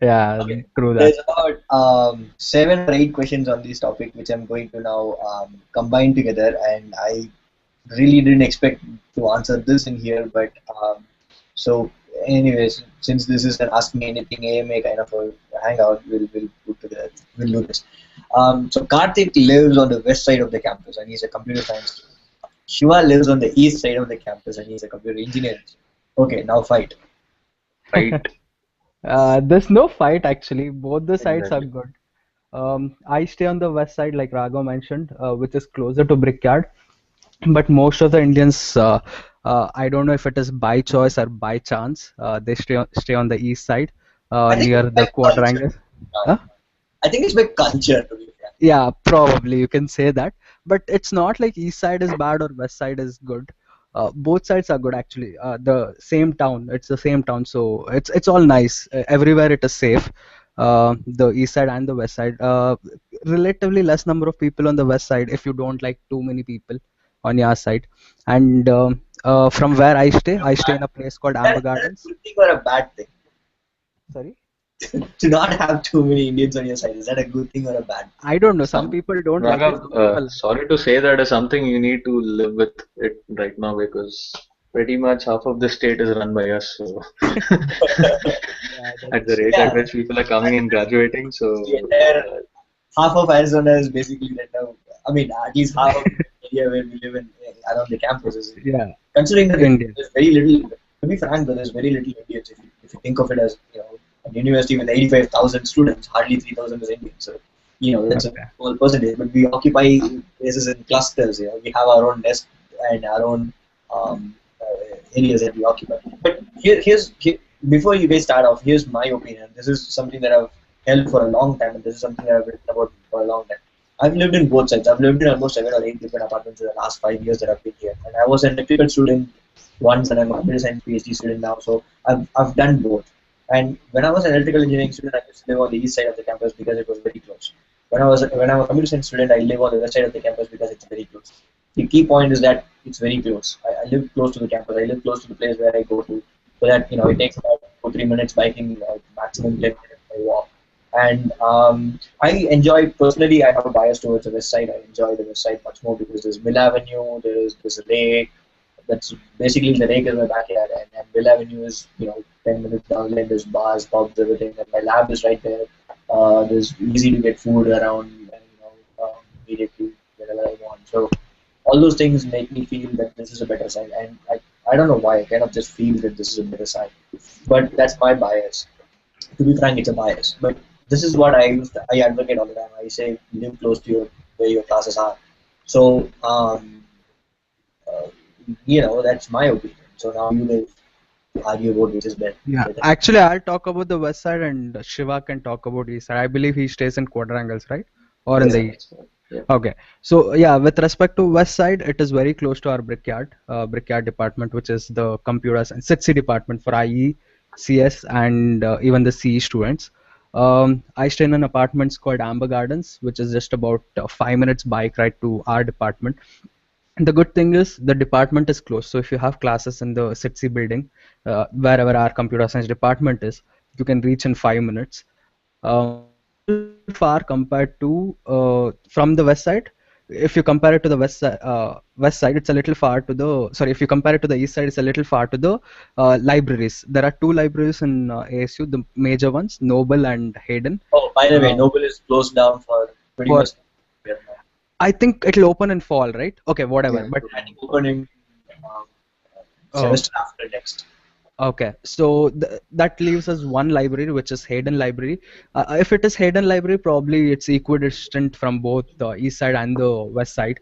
C: Yeah,
B: Okay.
C: true that.
B: There's about 7 or 8 questions on this topic, which I'm going to now combine together, and I really didn't expect to answer this in here, but so anyways, since this is an Ask Me Anything AMA kind of a hangout, we'll put together, we'll do this. So Karthik lives on the west side of the campus, and he's a computer science student. Shiva lives on the east side of the campus, and he's a computer engineer. Okay, now fight.
A: Right.
C: There's no fight actually. Both the sides are
A: Exactly.
C: good. I stay on the west side, like Raghav mentioned, which is closer to Brickyard. But most of the Indians, I don't know if it is by choice or by chance, they stay on the east side,
B: I think
C: near
B: it's
C: the
B: by culture.
C: quadrangle. Huh?
B: I think it's by culture, to be frank.
C: Yeah, probably you can say that, but it's not like east side is bad or west side is good. Both sides are good actually. The same town, it's the same town, so it's all nice. Everywhere it is safe. The east side and the west side. Relatively less number of people on the west side if you don't like too many people on your side. And from where I stay in a place called
B: Is
C: Amber
B: that a
C: Gardens.
B: good thing or a bad thing?
C: Sorry.
B: To not have too many Indians on your side, is that a good thing or a bad thing?
C: I don't know. Some
A: Some
C: people don't like it.
A: Raghav,
C: Some people like it.
A: sorry to say that is something you need to live with it right now because pretty much half of the state is run by us. So
C: Yeah,
A: at the
C: that's
A: rate at
B: Yeah,
A: which people are coming and graduating, so
B: the entire
A: uh,
B: half of Arizona is basically right now. I mean, at least half of the area where we live in around the campus is India.
C: yeah,
B: Considering that
C: Indian.
B: there's very little, to be frank, there's very little Indians. If you think of it as a university with 85,000 students, hardly 3,000 is Indian. So that's a
C: Okay.
B: small percentage. But we occupy places in clusters. We have our own desk and our own um, uh, areas that we occupy. But before you guys start off, here's my opinion. This is something that I've held for a long time, and this is something that I've written about for a long time. I've lived in both sides. I've lived in almost 7 or 8 different apartments in the last 5 years that I've been here, and I was an electrical student once, and I'm a computer science PhD student now. So I've done both. And when I was an electrical engineering student, I used to live on the east side of the campus because it was very close. When I'm a computer science student, I live on the west side of the campus because it's very close. The key point is that it's very close. I live close to the campus. I live close to the place where I go to, so that it takes about 2 3 minutes biking, maximum 10 minutes by walk. And I enjoy personally. I have a bias towards the west side. I enjoy the west side much more because there's Mill Avenue, there's a lake. That's basically the lake is my backyard, and Mill Avenue is 10 minutes down the lane. There's bars, pubs, everything, and my lab is right there. There's easy to get food around, and immediately whenever I want. So all those things make me feel that this is a better side, and I don't know why. I kind of just feel that this is a better side, but that's my bias. To be frank, it's a bias, but this is what I advocate all the time. I say live close to where your classes are. So uh, that's my opinion. So now you guys argue about which is
C: Yeah,
B: better.
C: actually, I'll talk about the west side and Shiva can talk about east side. I believe he stays in quadrangles, right? Or in
B: Yes.
C: the
A: Yeah,
C: east.
A: that's right. Yeah.
C: Okay. So yeah, with respect to west side, it is very close to our brickyard department, which is the computers and SITC department for IE, CS, and even the CE students. I stay in an apartment called Amber Gardens, which is just about 5 minutes bike ride to our department. The good thing is the department is close, so if you have classes in the SITC building, wherever our computer science department is, you can reach in 5 minutes. It's a little far compared to from the west side. If you compare it to the west side, it's a little far to the, sorry, if you compare it to the east side, it's a little far to the libraries. There are two libraries in ASU, the major ones, Noble and Hayden.
B: Oh, by the way,
C: uh,
B: Noble is closed down for pretty
C: for
B: much here now.
C: I think it'll open in fall, right? Okay, whatever.
A: Yeah.
C: But
B: I think opening um,
C: oh,
B: semester after next.
C: okay, so that leaves us one library, which is Hayden Library. If it is Hayden Library, probably it's equidistant from both the east side and the west side.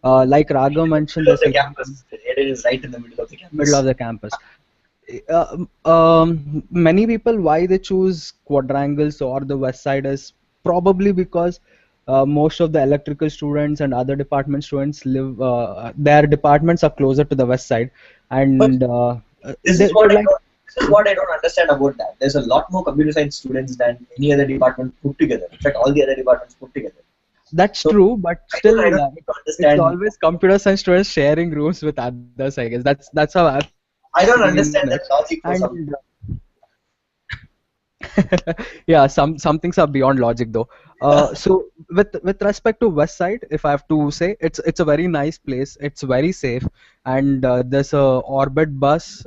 C: Like Raghav mentioned,
B: Middle of
C: there's
B: the
C: a
B: campus. It is right in the middle of the
C: middle of
B: campus.
C: the campus. Many people, why they choose quadrangles or the west side is probably because most of the electrical students and other department students live, their departments are closer to the west side,
B: But
C: and
B: this is
C: they
B: what I
C: like.
B: don't. This is what I don't understand about that. There's a lot more computer science students than any other department put together. In fact, all the other departments put together.
C: That's
B: So
C: true, but
B: I
C: still,
B: don't seem to
C: it's
B: understand.
C: always computer science students sharing rooms with others. I guess that's how I've
B: I don't
C: seen it.
B: understand that logic for some.
C: And yeah, some things are beyond logic though. So with respect to west side, if I have to say, it's a very nice place. It's very safe, and there's a orbit bus.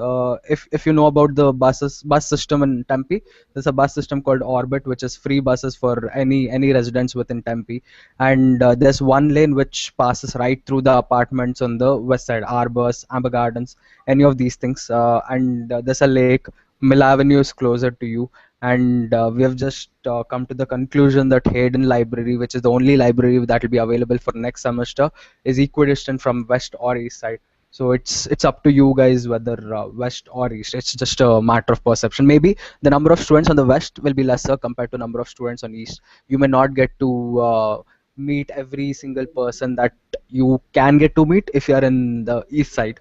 C: If you know about the bus system in Tempe, there's a bus system called Orbit, which is free buses for any residents within Tempe, and there's one lane which passes right through the apartments on the west side, Arbors, Amber Gardens, any of these things, and there's a lake. Mill Avenue is closer to you, and we have just come to the conclusion that Hayden Library, which is the only library that will be available for next semester, is equidistant from west or east side. So it's up to you guys whether west or east. It's just a matter of perception. Maybe the number of students on the west will be lesser compared to number of students on east. You may not get to meet every single person that you can get to meet if you are in the east side.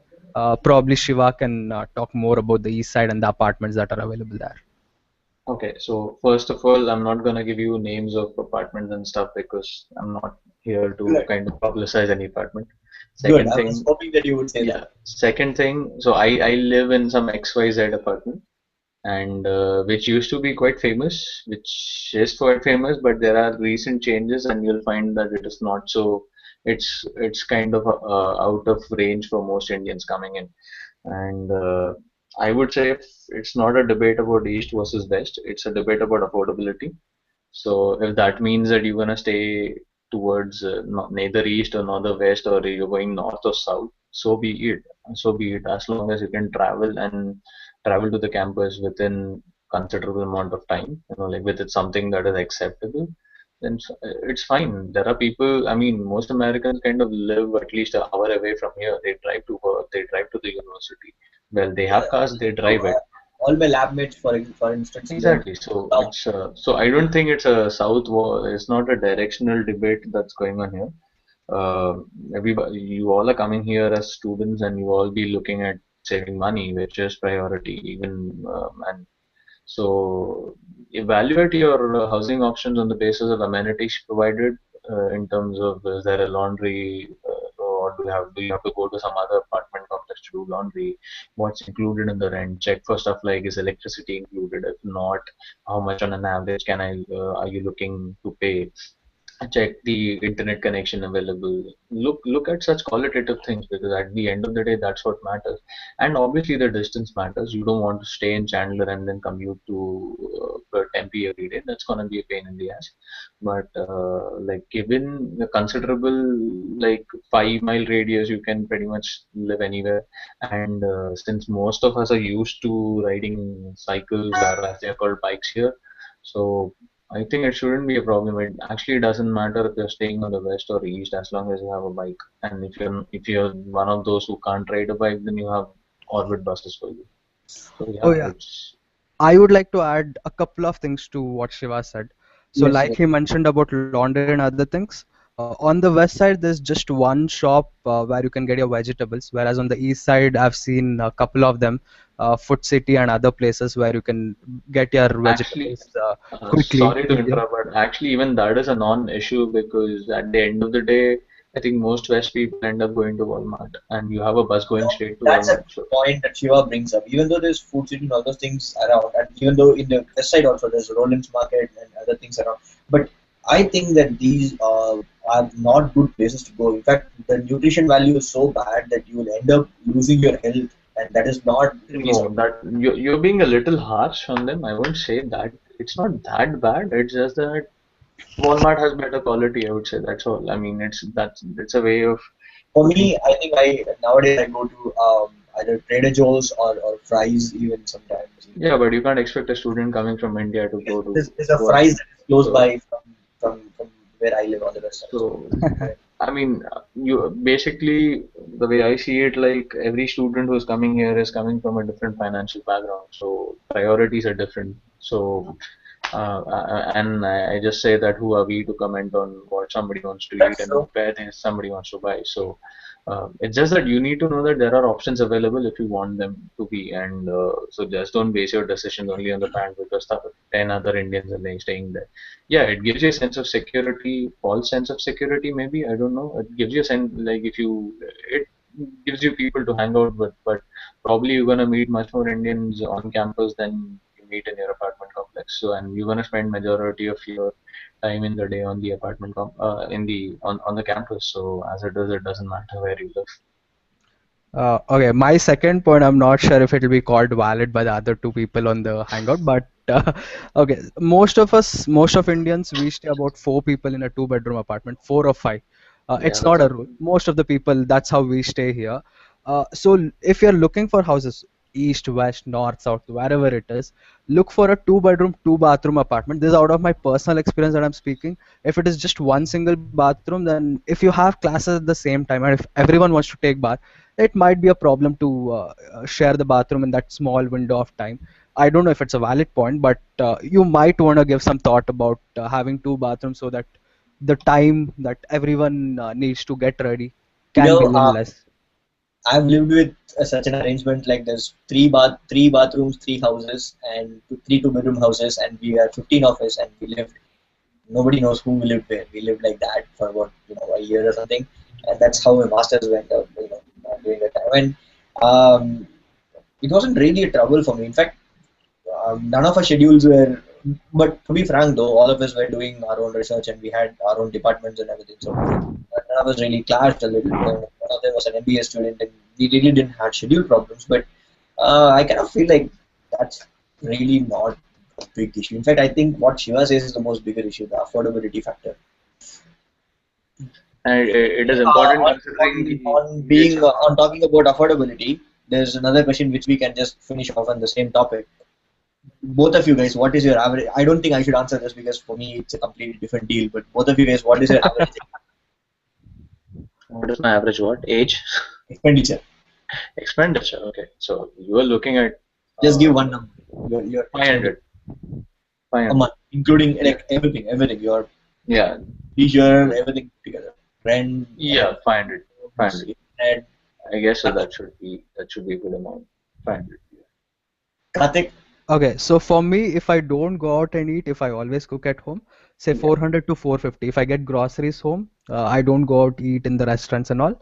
C: Probably Shiva can talk more about the east side and the apartments that are available there.
A: Okay, so first of all, I'm not gonna give you names of apartments and stuff because I'm not here to
B: Good.
A: kind of publicize any apartment.
B: Good.
A: Second
B: I was
A: thing,
B: hoping that you would say
A: yeah,
B: that.
A: second thing, so I live in some XYZ apartment and which used to be quite famous, which is quite famous, but there are recent changes and you'll find that it is not so, it's kind of out of range for most Indians coming in. And I would say it's not a debate about East versus West, it's a debate about affordability. So if that means that you're gonna stay towards neither East or neither West, or you're going North or South, so be it. So be it. As long as you can travel and travel to the campus within considerable amount of time, like with it something that is acceptable. then it's fine. There are people, I mean, most Americans kind of live at least an hour away from here. They drive to work, they drive to the university. Well, they have
B: Yeah.
A: cars, they
B: So,
A: drive it.
B: all my lab mates, for instance, even
A: Exactly. So
B: down.
A: it's so I don't think it's a south war. It's not a directional debate that's going on here. Everybody, you all are coming here as students, and you all be looking at saving money, which is priority. Even and so evaluate your housing options on the basis of amenities provided in terms of is there a laundry or do you have to go to some other apartment complex to do laundry? What's included in the rent? Check for stuff like is electricity included? If not, how much on an average can I are you looking to pay? Check the internet connection available. Look at such qualitative things because at the end of the day that's what matters. And obviously the distance matters. You don't want to stay in Chandler and then commute to Tempe every day. That's going to be a pain in the ass. But like given a considerable like 5 mile radius, you can pretty much live anywhere. And since most of us are used to riding cycles or as they're called bikes here, so I think it shouldn't be a problem. It actually doesn't matter if you're staying on the west or east as long as you have a bike. And if you're one of those who can't ride a bike, then you have orbit buses for you. So
C: Oh
A: yeah,
C: yeah,
A: it's
C: I would like to add a couple of things to what Shiva said. So,
B: Yes,
C: like
B: yes.
C: he mentioned about laundry and other things, on the west side, there's just one shop where you can get your vegetables, whereas on the east side, I've seen a couple of them, Food City and other places where you can get your
A: actually
C: vegetables quickly.
A: sorry to
C: Easier.
A: interrupt, but actually even that is a non-issue because at the end of the day, I think most West people end up going to Walmart, and you have a bus going
B: No,
A: straight to
B: that's a
A: Walmart.
B: good
A: So
B: point that Shiva brings up. Even though there's food city and all those things around, and even though in the west side also there's Rollins Market and other things around, but I think that these are not good places to go. In fact, the nutrition value is so bad that you will end up losing your health, and that is not really
A: no,
B: something.
A: that you're being a little harsh on them. I won't say that. It's not that bad. It's just that Walmart has better quality, I would say. That's all. I mean, it's a way of
B: For
A: putting.
B: me, I think I nowadays I go to either Trader Joe's or Fry's even sometimes.
A: Yeah, but you can't expect a student coming from India to go
B: There's a
A: to a
B: Fry's that is close
A: so
B: by from where I live on the west side. So
A: so. I mean, you basically the way I see it, like every student who's coming here is coming from a different financial background, so priorities are different. So, and I just say that who are we to comment on what somebody wants to eat
B: that's
A: and
B: true.
A: where things somebody wants to buy. So, it's just that you need to know that there are options available if you want them to be, and so just don't base your decisions only on the fact because 10 other Indians are staying there. Yeah, it gives you a sense of security, false sense of security, maybe. I don't know. It gives you a sense like if you, it gives you people to hang out with, but probably you're gonna meet much more Indians on campus than you meet in your apartment complex. So, and you're gonna spend majority of your time in the day on the in the on the campus. So, as it is, it doesn't matter where you live.
C: Okay, my second point, I'm not sure if it will be called valid by the other two people on the Hangout, but okay, most of Indians, we stay about four people in a two-bedroom apartment, 4 or 5.
A: Yeah,
C: It's
A: that's
C: not a
A: a
C: rule. Most of the people, that's how we stay here. So if you're looking for houses, east, west, north, south, wherever it is, look for a two-bedroom, two-bathroom apartment. This is out of my personal experience that I'm speaking. If it is just one single bathroom, then if you have classes at the same time and if everyone wants to take bath, it might be a problem to share the bathroom in that small window of time. I don't know if it's a valid point, but you might want to give some thought about having two bathrooms so that the time that everyone needs to get ready
B: You
C: can be
B: know,
C: a little less.
B: I've lived with such an arrangement like there's three bathrooms, three houses, and three two-bedroom houses, and we are 15 of us, and we lived. Nobody knows who we lived where. We lived like that for about a year or something, and that's how my masters went out. During that time, and it wasn't really a trouble for me. In fact, none of our schedules were. But to be frank, though, all of us were doing our own research and we had our own departments and everything. So none of us really clashed a little. One of them was an MBA student, and we really didn't have schedule problems. But I kind of feel like that's really not a big issue. In fact, I think what Shiva says is the most bigger issue, the affordability factor.
A: and it is important considering
B: On
A: the age.
B: being on talking about affordability, there's another question which we can just finish off on the same topic. both of you guys, what is your average? I don't think I should answer this because for me it's a completely different deal. But both of you guys, what is your average
A: What is my average what? Age?
B: expenditure?
A: Expenditure. Okay. So you are looking at
B: Just give
A: uh,
B: one number. Your expenditure
A: 500.
B: a month,
A: 500.
B: including
A: Yeah.
B: like everything, your
A: Yeah.
B: leisure, everything together, rent,
A: Yeah. 500. 500.
B: internet.
A: I guess so. That should be a good amount. 500.
B: Karthik,
C: Okay, so for me, if I don't go out and eat, if I always cook at home, say
A: Yeah.
C: 400 to 450. If I get groceries home, I don't go out eat in the restaurants and all.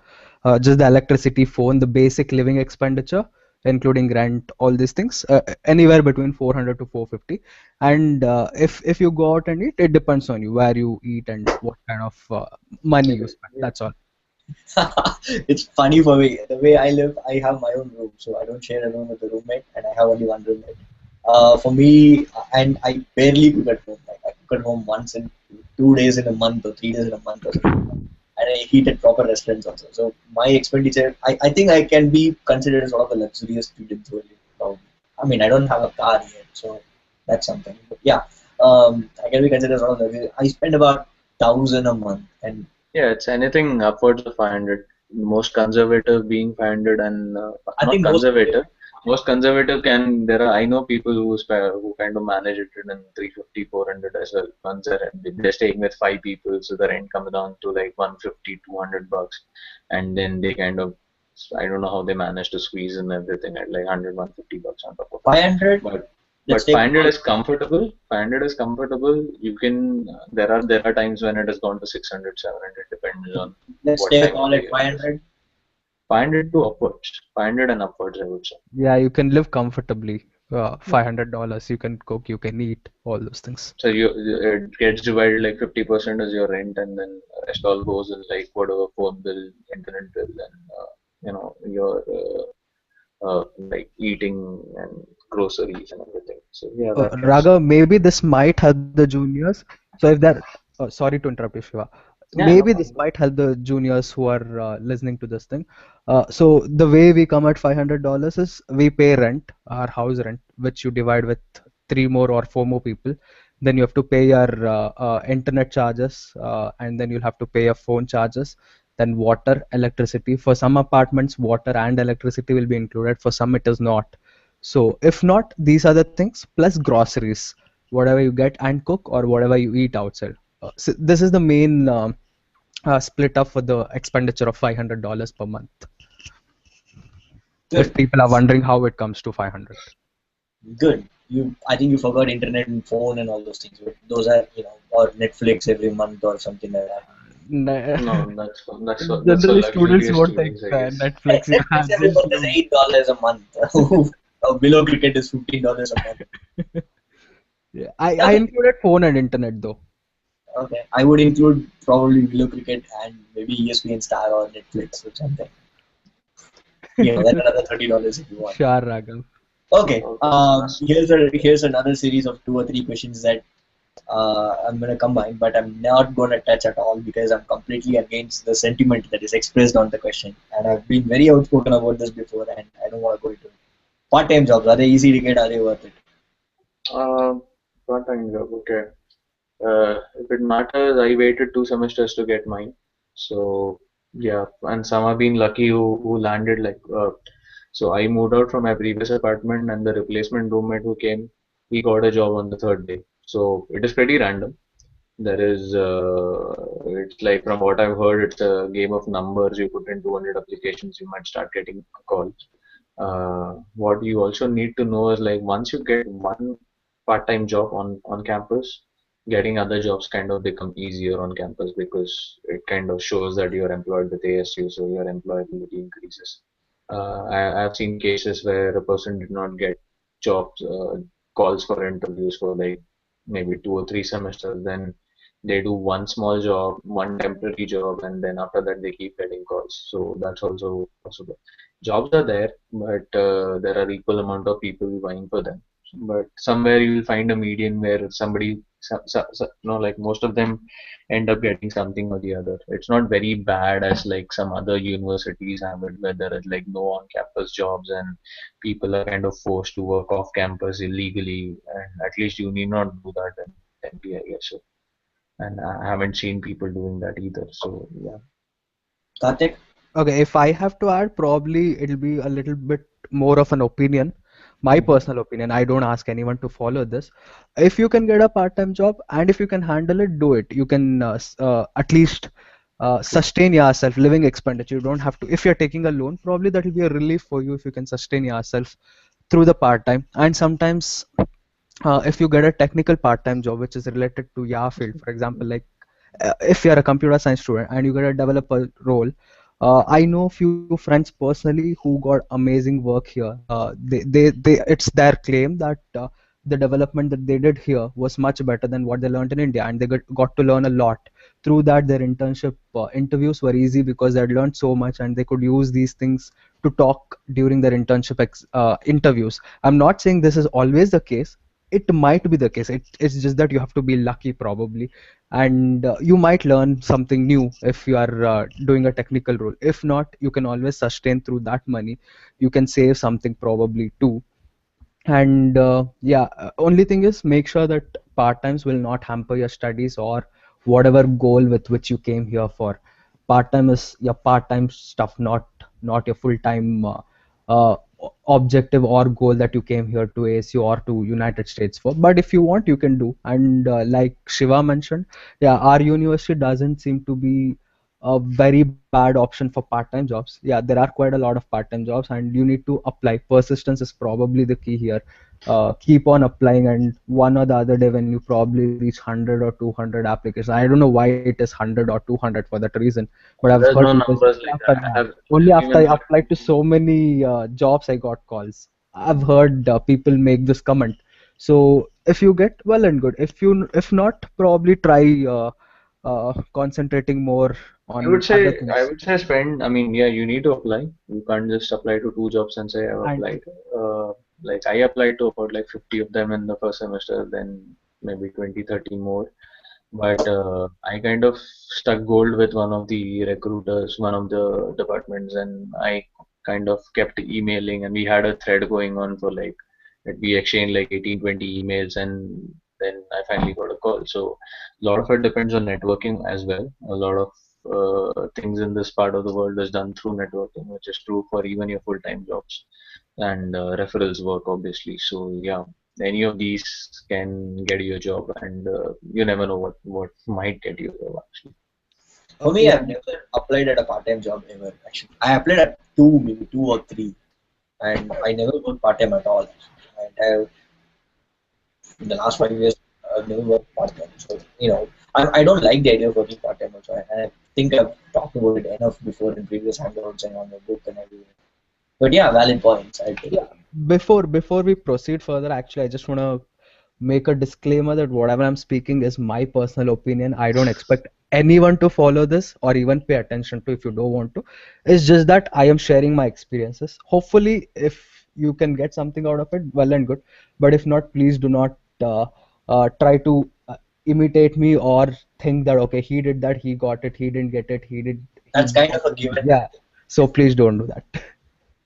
C: Just the electricity, phone, the basic living expenditure, including rent, all these things, anywhere between 400 to 450. And if you go out and eat, it depends on you where you eat and what kind of money you spend.
A: Yeah.
C: That's all.
B: it's funny for me. The way I live, I have my own room, so I don't share a room with a roommate, and I have only one roommate. For me, and I barely cook at home. Like I cook at home once in 2 days in a month or 3 days in a month or something. And I eat at proper restaurants also. So my expenditure, I think I can be considered as sort of a luxurious student. I mean, I don't have a car yet, so that's something. But yeah, I can be considered as sort of luxurious. I spend about 1,000 a month, and
A: Yeah, it's anything upwards of 500. Most conservative being 500 and
B: I
A: not
B: think most
A: conservative. Most conservative can there are I know people who kind of manage it in 350, 400 as well. Once they're staying with five people, so the rent comes down to like 150, 200 bucks, and then they kind of I don't know how they manage to squeeze in everything at like 100, 150 bucks on top of it.
B: 500.
A: But
B: Let's
A: but
B: take
A: 500 is comfortable. 500 is comfortable. You can there are times when it has gone to 600, 700, depends on
B: let's
A: what
B: take a
A: time of
B: call
A: the
B: at
A: year it is.
B: 500.
A: 500 to upwards. 500 and upwards, I would say.
C: Yeah, you can live comfortably. $500, you can cook, you can eat, all those things.
A: So it gets divided like 50% is your rent, and then rest all goes in like whatever phone bill, internet bill, and your like eating and groceries and everything. So yeah, that gets.
C: Raghav, maybe this might help the juniors. So if they're, sorry to interrupt you, Shiva.
A: Yeah, no
C: Maybe this
A: problem.
C: might help the juniors who are listening to this thing. So the way we come at $500 is we pay rent, our house rent, which you divide with three more or four more people. Then you have to pay your internet charges, and then you'll have to pay your phone charges. Then water, electricity. For some apartments, water and electricity will be included. For some, it is not. So if not, these are the things plus groceries, whatever you get and cook or whatever you eat outside. So this is the main split up for the expenditure of $500 per month. If
B: Good,
C: people are wondering how it comes to 500.
B: good. I think you forgot internet and phone and all those things. But those are, or Netflix every month or something like that.
A: No, that's for
C: Generally, students
A: luxurious
C: won't take
A: students, I guess.
C: Netflix. You
B: Netflix
C: have
B: every
C: just
B: month is $8 a month. Below cricket is $15 a month.
C: yeah, I
B: Okay,
C: included phone and internet though.
B: okay. I would include probably below cricket and maybe ESPN Star or Netflix or something. Then another $30 if you want.
C: Sure, Raghav.
B: Okay.
A: Okay.
B: Here's another series of two or three questions that I'm gonna combine, but I'm not gonna touch at all because I'm completely against the sentiment that is expressed on the question, and I've been very outspoken about this before, and I don't want to go into it. Part-time jobs, are they easy to get? Are they worth it?
A: Uh, Part-time job. Okay. If it matters, I waited 2 semesters to get mine. So yeah, and some have been lucky who landed like. So I moved out from my previous apartment, and the replacement roommate who came, he got a job on the third day. So it is pretty random. It's like from what I've heard, it's a game of numbers. You put in 200 applications, you might start getting calls. What you also need to know is like once you get one part-time job on campus, getting other jobs kind of become easier on campus because it kind of shows that you're employed with ASU, so your employability increases. I've seen cases where a person did not get jobs, calls for interviews for like maybe 2 or 3 semesters, then they do one small job, one temporary job, and then after that they keep getting calls. So that's also possible. Jobs are there, but there are equal amount of people vying for them. But somewhere you will find a median where somebody like most of them end up getting something or the other. It's not very bad as like some other universities have it, where there is like no on-campus jobs and people are kind of forced to work off campus illegally. And at least you need not do that in MP, I guess. So, and I haven't seen people doing that either. So yeah.
B: Karthik?
C: Okay, if I have to add, probably it'll be a little bit more of an opinion, my
A: Mhm.
C: personal opinion. I don't ask anyone to follow this. If you can get a part-time job and if you can handle it, do it. You can at least sustain yourself, living expenditure. You don't have to. If you're taking a loan, probably that will be a relief for you if you can sustain yourself through the part-time. And sometimes if you get a technical part-time job which is related to your field, for example, like if you're a computer science student and you get a developer role, I know few friends personally who got amazing work here. It's their claim that the development that they did here was much better than what they learned in India, and they got to learn a lot. Through that, their internship interviews were easy because they had learned so much, and they could use these things to talk during their internship interviews. I'm not saying this is always the case. It might be the case. It's just that you have to be lucky, probably, and you might learn something new if you are doing a technical role. If not, you can always sustain through that money. You can save something probably too. And yeah, only thing is make sure that part times will not hamper your studies or whatever goal with which you came here for. Part time is your part time stuff, not your full time objective or goal that you came here to ASU or to United States for. But if you want, you can do. And like Shiva mentioned, yeah, our university doesn't seem to be a very bad option for part-time jobs. Yeah, there are quite a lot of part-time jobs, and you need to apply. Persistence is probably the key here. Keep on applying, and one or the other day when you probably reach 100 or 200 applications. I don't know why it is 100 or 200 for that reason, but I've
A: There's
C: heard
A: no
C: people say
A: numbers
C: only
A: like
C: after
A: that.
C: that. Only
A: I've
C: after
A: even
C: I
A: heard.
C: applied to so many jobs, I got calls. I've heard people make this comment. So if you get, well and good. If not, probably try concentrating more on other
A: I
C: things.
A: would say spend. I mean, yeah, you need to apply. You can't just apply to two jobs and say I've
C: And
A: applied. Like I applied to about like 50 of them in the first semester, then maybe 20, 30 more. But I kind of stuck gold with one of the recruiters, one of the departments, and I kind of kept emailing, and we had a thread going on for like that we exchanged like 18, 20 emails, and then I finally got a call. So a lot of it depends on networking as well. A lot of things in this part of the world is done through networking, which is true for even your full-time jobs, and referrals work obviously. So yeah, any of these can get you a job, and you never know what might get you a job actually.
B: For me,
C: yeah,
B: I've never applied at a part-time job ever. Actually, I applied at two, maybe two or three, and I never worked part-time at all. And in the last 5 years, I've never worked part-time. So I don't like the idea of working part-time also, and I think I've talked about it enough before in previous hangouts and on the book and everything. But yeah, valid points. I take
C: yeah.
B: it.
C: Before we proceed further, actually, I just want to make a disclaimer that whatever I'm speaking is my personal opinion. I don't expect anyone to follow this or even pay attention to if you don't want to. It's just that I am sharing my experiences. Hopefully, if you can get something out of it, well and good. But if not, please do not try to imitate me or think that okay, he did that, he got it, he didn't get it, he
B: That's kind
C: got
B: of a
C: it.
B: given.
C: Yeah. So please don't do that.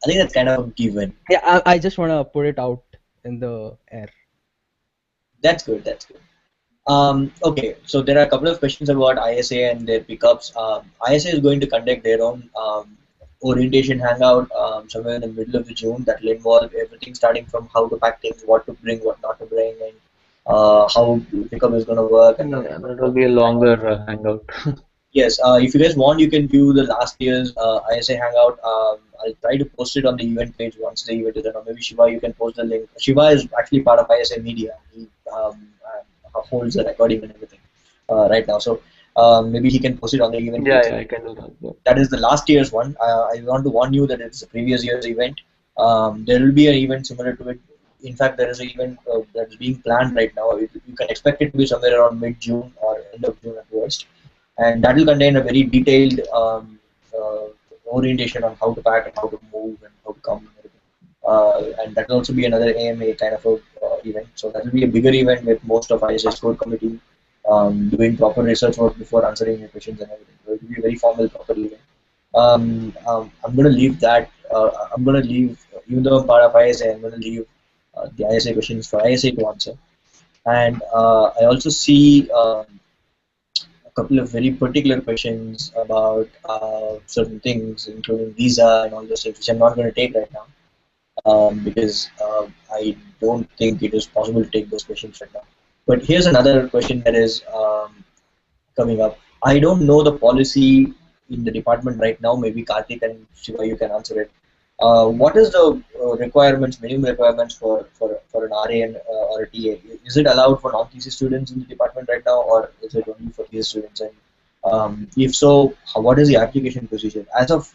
B: I think that's kind of a given.
C: Yeah, I just want to put it out in the air.
B: That's good. That's good. Okay, so there are a couple of questions about ISA and their pickups. ISA is going to conduct their own orientation hangout somewhere in the middle of the June that will involve everything starting from how to pack things, what to bring, what not to bring, and how pickup is going to work and how
A: Yeah, that will be a longer hangout.
B: yes, if you guys want, you can view the last year's ISA Hangout. I'll try to post it on the event page once the event is done. Or maybe Shiva, you can post the link. Shiva is actually part of ISA Media. He holds the recording and everything right now. So maybe he can post it on the event
A: Yeah,
B: page.
A: yeah, I can do that. Yeah.
B: That is the last year's one. I want to warn you that it's the previous year's event. There will be an event similar to it. In fact, there is an event that is being planned right now. You can expect it to be somewhere around mid-June or end of June at worst, and that will contain a very detailed uh, orientation on how to pack and how to move and how to come and everything. and that will also be another AMA kind of a event. So that will be a bigger event with most of ISS core committee doing proper research work before answering your questions and everything. So it will be a very formal, proper event. I'm going to leave that. I'm going to leave, even though I'm part of ISA, I'm going to leave the ISA questions for ISA to answer. And I also see a couple of very particular questions about certain things, including visa and all those things, which I'm not going to take right now because I don't think it is possible to take those questions right now. But here's another question that is coming up. I don't know the policy in the department right now. Maybe Karthik and Shiva, you can answer it. What is the requirements, minimum requirements for an RA and, or a TA? Is it allowed for non-thesis students in the department right now, or is it only for thesis students? And if so, what is the application procedure? As of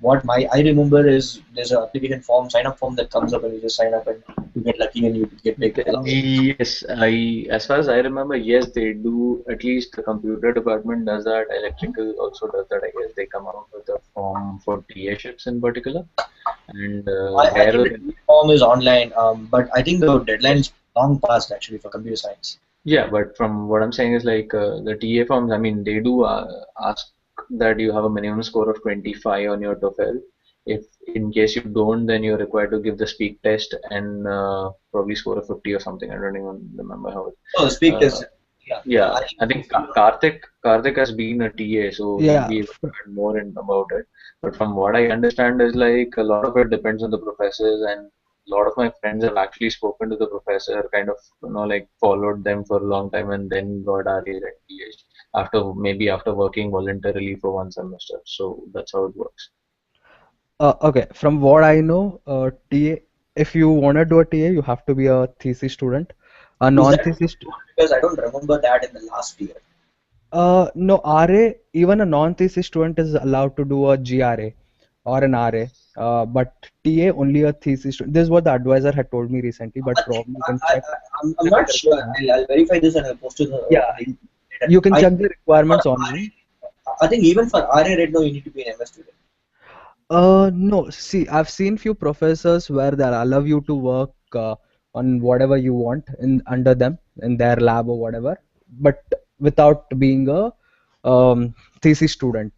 B: what I remember is there's an application form, sign up form that comes up, and you just sign up and you get lucky and you get picked.
A: Yes, as far as I remember, yes, they do. At least the computer department does that. Electrical also does that. I guess they come out with a form for TA ships in particular, and
B: I think
A: wherever.
B: the form is online, but I think the deadline is long past actually for computer science.
A: Yeah, but from what I'm saying is like the TA forms, I mean, they do ask that you have a minimum score of 25 on your TOEFL. If in case you don't, then you're required to give the speak test and probably score a 50 or something. I don't even remember how.
B: Oh, speak
A: Uh,
B: test. Yeah,
A: yeah,
B: I
A: I think Karthik has been a TA, so he'll
C: Yeah,
A: be able to add more in about it. But from what I understand is like a lot of it depends on the professors, and a lot of my friends have actually spoken to the professor, kind of like followed them for a long time, and then got RAs and TAs after working voluntarily for one semester. So that's how it works.
C: okay. From what I know, TA, if you want to do a TA, you have to be a thesis student. A
B: is that
C: non-thesis,
B: because I don't remember that in the last year.
C: no, RA, even a non-thesis student is allowed to do a GRA or an RA. But TA, only a thesis student. This is what the advisor had told me recently, but probably you can check.
B: I'm not sure. I'll verify this and I'll post it
C: Yeah,
B: later.
C: you can
B: I
C: check the
B: for
C: requirements online.
B: I think even for RA right now you need to be an MS student.
C: No, see, I've seen few professors where they'll allow you to work on whatever you want in under them in their lab or whatever, but without being a thesis student.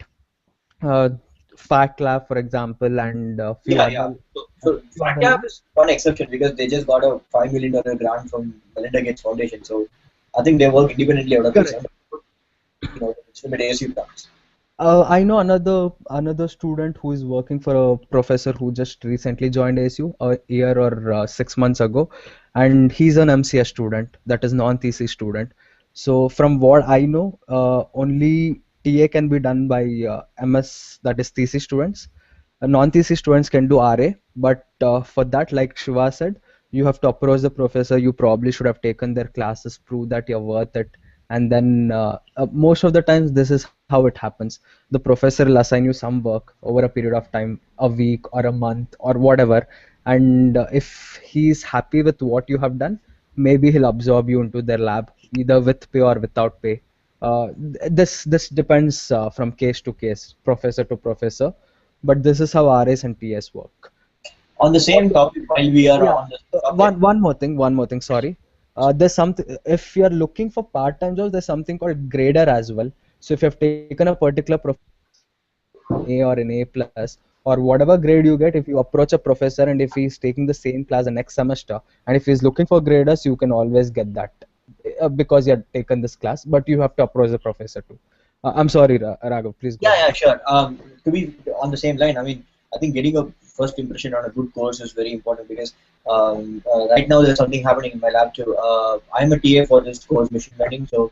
C: Uh, Fact Lab, for example, and a few
B: Yeah, yeah.
C: other
B: So
C: few other
B: FATCAP
C: labs.
B: is one exception because they just got a $5 million grant from Melinda Gates Foundation. So I think they work independently out of this.
C: Correct.
B: It's with ASU grants.
C: I know another student who is working for a professor who just recently joined ASU a year or 6 months ago, and he's an MCS student, that is non-thesis student. So from what I know, only TA can be done by MS, that is thesis students. Non-thesis students can do RA, but for that, like Shiva said, you have to approach the professor. You probably should have taken their classes, prove that you're worth it, and then most of the times this is how it happens. The professor will assign you some work over a period of time, a week or a month or whatever, and if he's happy with what you have done, maybe he'll absorb you into their lab either with pay or without pay. This depends from case to case, professor to professor, but this is how RAs and TS work.
B: On the same topic, while we are
C: Yeah.
B: on this subject,
C: One more thing. Sorry. There's something. If you're looking for part-time jobs, there's something called grader as well. So if you have taken a particular an A or an A plus or whatever grade you get, if you approach a professor and if he's taking the same class the next semester, and if he's looking for graders, you can always get that because you have taken this class. But you have to approach the professor too. I'm sorry, Raghav. Please go
B: yeah,
C: ahead.
B: yeah, sure. To be on the same line, I mean, I think getting a first impression on a good course is very important because right now there's something happening in my lab too. I'm a TA for this course, machine learning. So,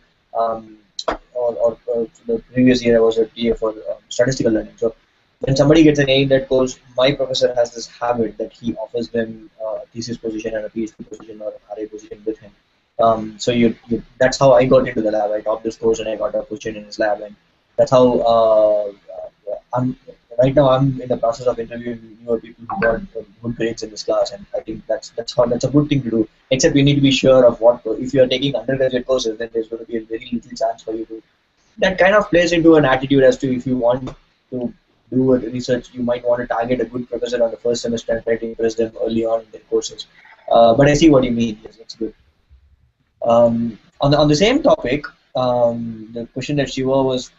B: the previous year I was a TA for statistical learning. So, when somebody gets an A in that course, my professor has this habit that he offers them a thesis position and a PhD position or RA position with him. So that's how I got into the lab. I topped this course and I got a position in his lab, and that's how I'm right now. I'm in the process of interviewing newer people who got good grades in this class, and I think that's a good thing to do. Except you need to be sure of what if you are taking undergraduate courses, then there's going to be a very little chance for you to. That kind of plays into an attitude as to if you want to do a research, you might want to target a good professor on the first semester and try to impress them early on in their courses. But I see what you mean. Yes, it's good. On the same topic, the question that Shiva was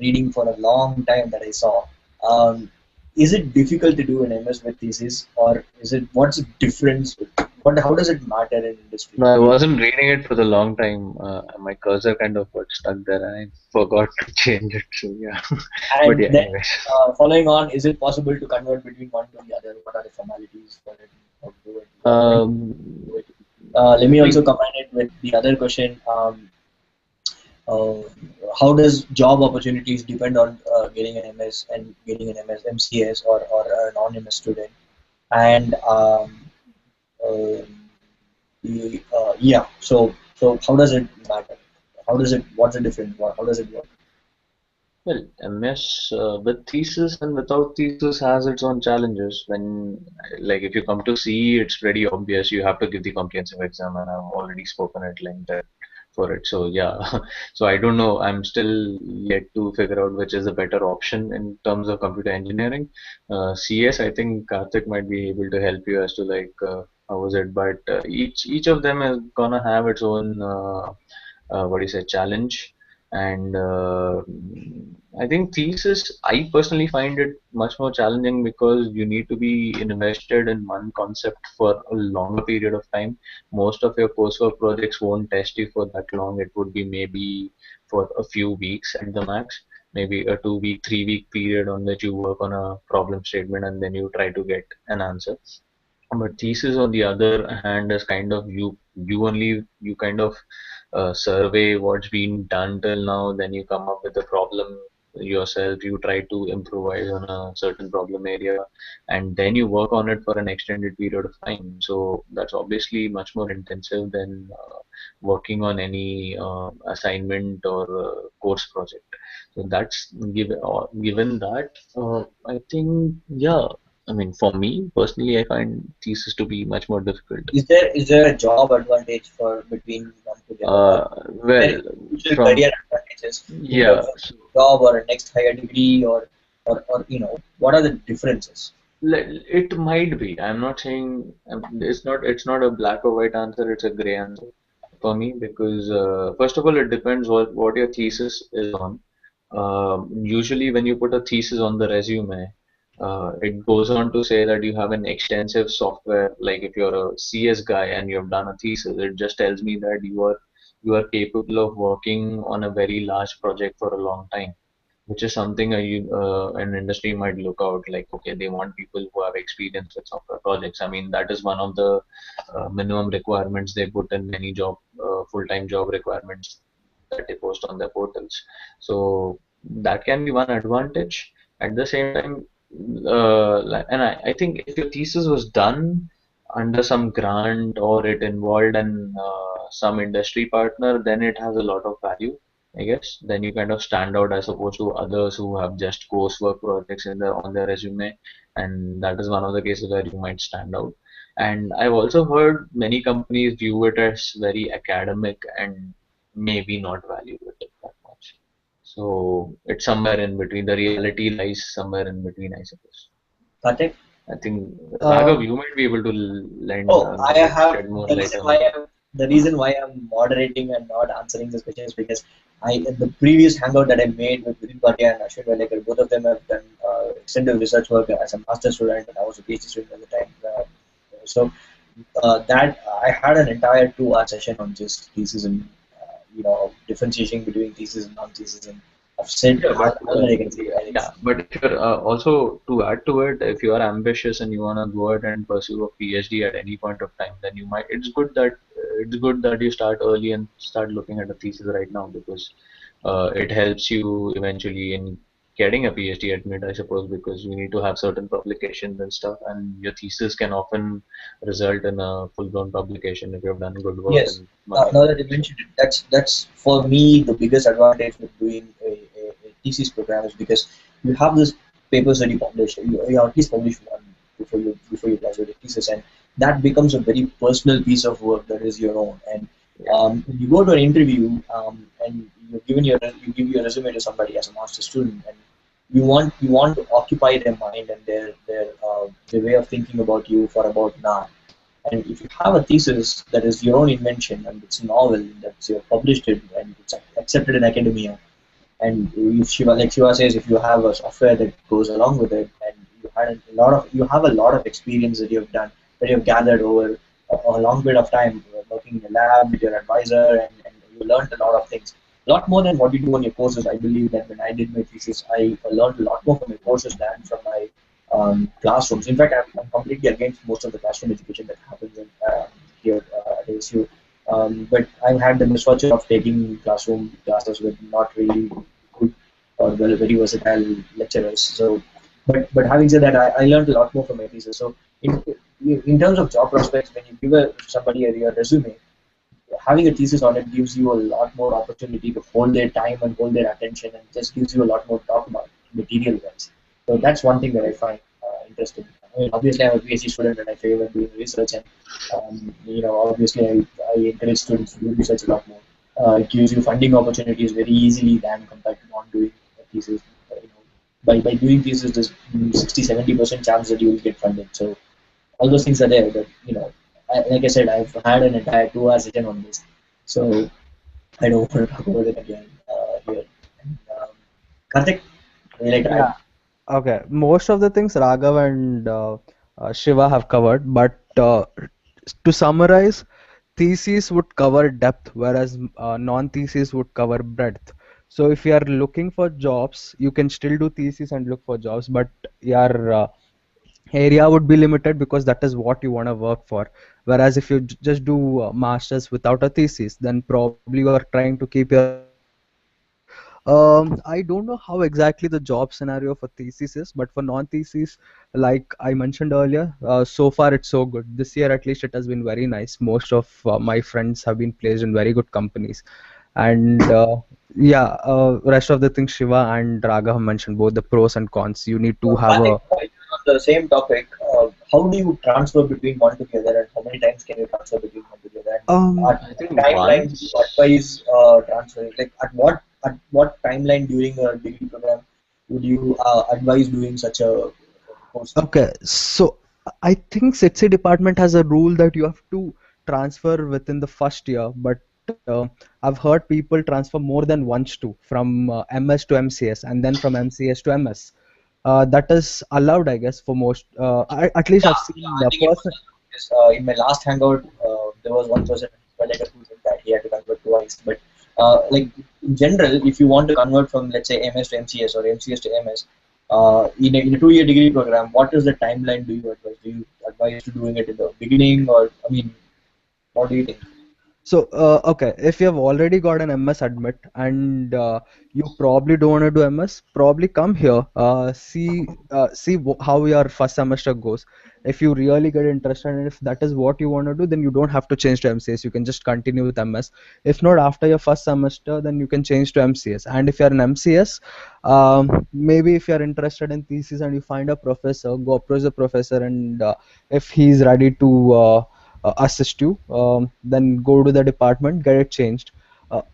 B: reading for a long time that I saw. Um, is it difficult to do an MS with thesis, or is it what's the difference? What how does it matter in industry?
A: No, I wasn't reading it for the long time. My cursor kind of got stuck there, and I forgot to change it. So yeah, but
B: And
A: yeah.
B: then
A: Anyways,
B: following on, is it possible to convert between one to the other? What are the formalities for it? How to do it? When
A: um,
B: to do it? Let
A: I
B: me also
A: think
B: combine it with the other question. Uh, how does job opportunities depend on getting an MS and getting an MS, MCS or a non-MS student? And uh, yeah, so how does it matter? How does it? What's the difference? How does it work?
A: well, MS with thesis and without thesis has its own challenges. When, like, if you come to CE, it's pretty obvious you have to give the comprehensive exam, and I've already spoken at length for it. So yeah, so I don't know. I'm still yet to figure out which is a better option in terms of computer engineering. CS, I think Karthik might be able to help you as to like how is it, but each of them is gonna have its own what do you say challenge. And I think thesis, I personally find it much more challenging because you need to be invested in one concept for a longer period of time. Most of your coursework projects won't test you for that long. It would be maybe for a few weeks at the max, maybe a 2 week, 3 week period on which you work on a problem statement and then you try to get an answer. But thesis, on the other hand, is kind of you kind of survey what's been done till now, then you come up with a problem yourself, you try to improvise on a certain problem area, and then you work on it for an extended period of time. So that's obviously much more intensive than working on any assignment or course project. So that's given that, I think, yeah, I mean, for me personally, I find thesis to be much more difficult.
B: Is there a job advantage for between one to the other, or is there
A: Well,
B: individual career
A: from
B: advantages in
A: yeah,
B: terms of job or a next higher degree, or what are the differences?
A: it might be. I'm not saying it's not a black or white answer. It's a gray answer for me because first of all, it depends what your thesis is on. Usually, when you put a thesis on the resume, it goes on to say that you have an extensive software. Like if you're a CS guy and you have done a thesis, it just tells me that you are capable of working on a very large project for a long time, which is something an industry might look out like, okay, they want people who have experience with software projects. I mean, that is one of the minimum requirements they put in many full-time job requirements that they post on their portals. So that can be one advantage. At the same time, and I think if your thesis was done under some grant or it involved in some industry partner, then it has a lot of value, I guess. Then you kind of stand out as opposed to others who have just coursework projects on their resume, and that is one of the cases where you might stand out. And I've also heard many companies view it as very academic and maybe not value it that much. So it's somewhere in between. The reality lies somewhere in between, I suppose.
B: Karthik?
A: I think Raghav,
B: Um,
A: you might be able to lend,
B: Oh, I
A: like
B: have
A: shed more
B: the
A: light
B: reason
A: on
B: why
A: it.
B: I'm moderating and not answering this question is because in the previous hangout that I made with Vidin Bhatia and Ashwin Valekar, both of them have done extensive research work as a master's student, and I was a PhD student at the time. So that I had an entire 2 hour session on just thesis and differentiating between thesis and non-thesis, and I've said
A: Yeah, but
B: all that I can say.
A: yeah, but if you're also to add to it, if you are ambitious and you want to go ahead and pursue a PhD at any point of time, then you might. It's good that you start early and start looking at a thesis right now because it helps you eventually in getting a PhD at mid, I suppose, because you need to have certain publications and stuff, and your thesis can often result in a full-blown publication if you've done good work
B: Yes.
A: and money
B: Now
A: on
B: that
A: it.
B: you
A: So
B: mentioned it, that's for me the biggest advantage with doing a thesis program is because you have this papers that you publish. You at least publish one before you graduate a thesis, and that becomes a very personal piece of work that is your own. And
A: yeah,
B: when you go to an interview, and you give your resume to somebody as a master student, you want to occupy their mind and their way of thinking about you for about an hour. And if you have a thesis that is your own invention and it's a novel that's you've published it and it's accepted in academia, and if Shiva, like Shiva says, if you have a software that goes along with it, and you have a lot of experience that you've done, that you've gathered over a long period of time, working in a lab with your advisor, and you learned a lot of things, a lot more than what you do on your courses. I believe that when I did my thesis, I learned a lot more from my courses than from my classrooms. In fact, I'm completely against most of the classroom education that happens here at ASU. But I've had the misfortune of taking classroom classes with not really good or very versatile lecturers. So, but having said that, I learned a lot more from my thesis. So, in terms of job prospects, when you give somebody your resume, having a thesis on it gives you a lot more opportunity to hold their time and hold their attention, and just gives you a lot more to talk about material wise. So that's one thing that I find interesting. I mean, obviously, I'm a PhD student and I favor doing research, and obviously, I encourage students to do research a lot more. It gives you funding opportunities very easily than compared to not doing a thesis. By doing thesis, there's 60-70% chance that you will get funded. So all those things are there. But like I said, I've had an entire 2 hours session on this, so I don't want to talk about it again here. And, Karthik, would you like to
C: Yeah.
B: add?
C: Okay. Most of the things Raghav and Shiva have covered, but to summarize, thesis would cover depth, whereas non-thesis would cover breadth. So if you are looking for jobs, you can still do thesis and look for jobs, but your area would be limited because that is what you want to work for. Whereas if you just do masters without a thesis, then probably you are trying to keep your area limited. I don't know how exactly the job scenario for thesis is, but for non-thesis, like I mentioned earlier, so far it's so good. This year at least it has been very nice. Most of my friends have been placed in very good companies, and yeah, rest of the things Shiva and Raga have mentioned, both the pros and cons. You need to have
B: Karthik,
C: a
B: on the same topic, how do you transfer between one to the other, and how many times can you transfer between one to the other? And
C: um.
B: at
A: I
B: what
A: think
B: timeline do you
A: once.
B: advise transferring? Like at what timeline during a degree program would you advise doing such a course?
C: Okay, so I think CETSI department has a rule that you have to transfer within the first year, but I've heard people transfer more than once too, from MS to MCS and then from MCS to MS. That is allowed, I guess, for most. At least I've
B: Yeah,
C: seen
B: I
C: a
B: think it was
C: person.
B: allowed because in my last hangout, there was one person in Canada who said that he had to convert twice. But like in general, if you want to convert from let's say MS to MCS or MCS to MS, in a 2-year degree program, what is the timeline do you advise? Do you advise to doing it in the beginning, or I mean, what do you think?
C: So, okay, if you have already got an MS admit and you probably don't want to do MS, probably come here, see how your first semester goes. If you really get interested and if that is what you want to do, then you don't have to change to MCS. You can just continue with MS. If not, after your first semester, then you can change to MCS. And if you're an MCS, maybe if you're interested in thesis and you find a professor, go approach the professor, and if he's ready to assist you, then go to the department, get it changed.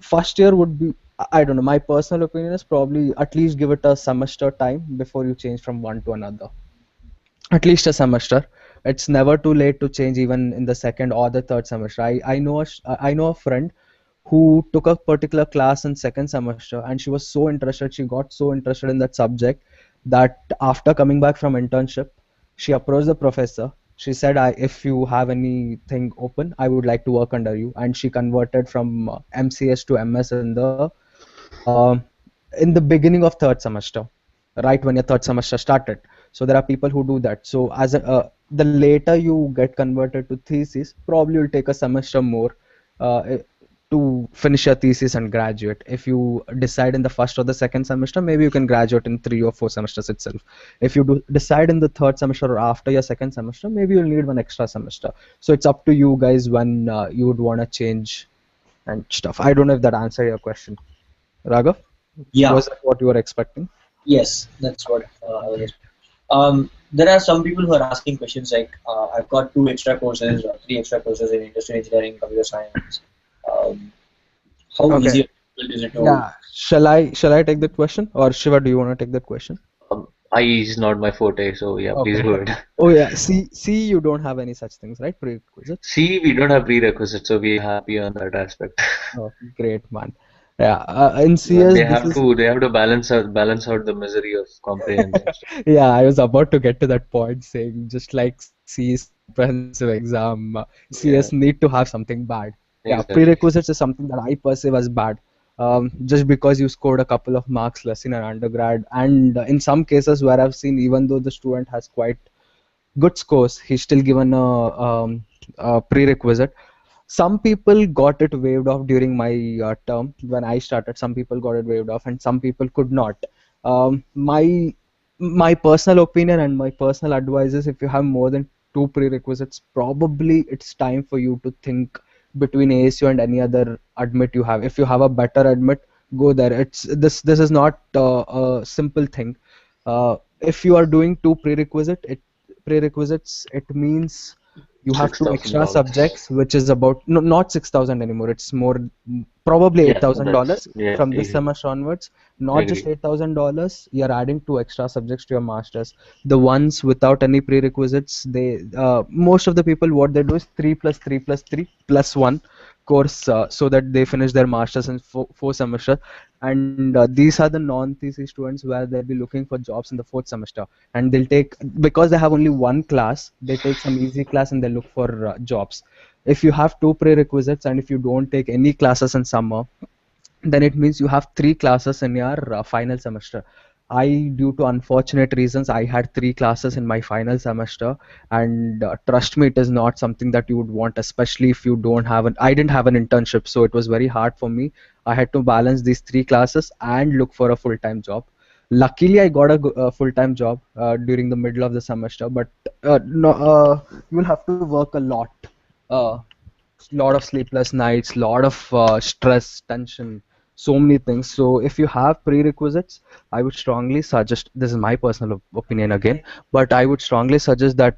C: First year would be, I don't know, my personal opinion is probably at least give it a semester time before you change from one to another. At least a semester. It's never too late to change even in the second or the third semester. I know a friend who took a particular class in second semester, and she was so interested, she got so interested in that subject, that after coming back from internship, she approached the professor. She said, if you have anything open, I would like to work under you. And she converted from MCS to MS uh, in the beginning of third semester, right when your third semester started. So there are people who do that. So the later you get converted to thesis, probably you'll take a semester more to finish your thesis and graduate. If you decide in the first or the second semester, maybe you can graduate in 3 or 4 semesters itself. If you decide in the third semester or after your second semester, maybe you'll need one extra semester. So it's up to you guys when you would want to change and stuff. I don't know if that answered your question, Raghav.
B: Yeah,
C: Was that what you were expecting?
B: yes, that's what I was expecting. There are some people who are asking questions like, I've got 2 extra courses or 3 extra courses in industrial engineering, computer science. Um, how
C: Okay.
B: easy? Is it to?
C: Yeah. Shall I take that question, or Shiva, do you want to take that question?
A: I is not my forte, so yeah, please
C: Okay.
A: go ahead.
C: Oh yeah. See, you don't have any such things, right? Prerequisites.
A: See, we don't have prerequisites, so we're happy on that aspect.
C: Oh, great man. Yeah. In
A: But
C: CS, this is
A: they have to balance out the misery of comprehension.
C: yeah, I was about to get to that point saying just like C is comprehensive exam, CS
A: Yeah,
C: need to have something bad. Yeah,
A: exactly.
C: prerequisites is something that I perceive as bad. Just because you scored a couple of marks less in an undergrad, and in some cases where I've seen, even though the student has quite good scores, he's still given a prerequisite. Some people got it waived off during my term when I started. Some people got it waived off, and some people could not. My personal opinion and my personal advice is, if you have more than two prerequisites, probably it's time for you to think between ASU and any other admit you have. If you have a better admit, go there. This is not a simple thing. If you are doing two prerequisites, it means you have two extra
A: $6,000.
C: subjects, which is about, no, not 6,000 anymore. It's more, probably
A: Yeah,
C: $8,000
A: yeah,
C: from this
A: easy.
C: semester onwards. Not just
A: Agree.
C: $8,000, you're adding two extra subjects to your masters. The ones without any prerequisites, most of the people, what they do is 3 plus 3 plus 3 plus 1 course, so that they finish their masters in four semesters. And these are the non-thesis students where they'll be looking for jobs in the fourth semester, and they'll take, because they have only one class, they take some easy class and they look for jobs. If you have two prerequisites and if you don't take any classes in summer, then it means you have three classes in your final semester. I, due to unfortunate reasons, I had three classes in my final semester, and trust me, it is not something that you would want, especially if you don't have an I didn't have an internship, so it was very hard for me. I had to balance these three classes and look for a full-time job. Luckily, I got a full-time job during the middle of the semester, but no, you will have to work a uh, lot of sleepless nights, lot of stress, tension, so many things. So if you have prerequisites, I would strongly suggest, this is my personal opinion again, but I would strongly suggest that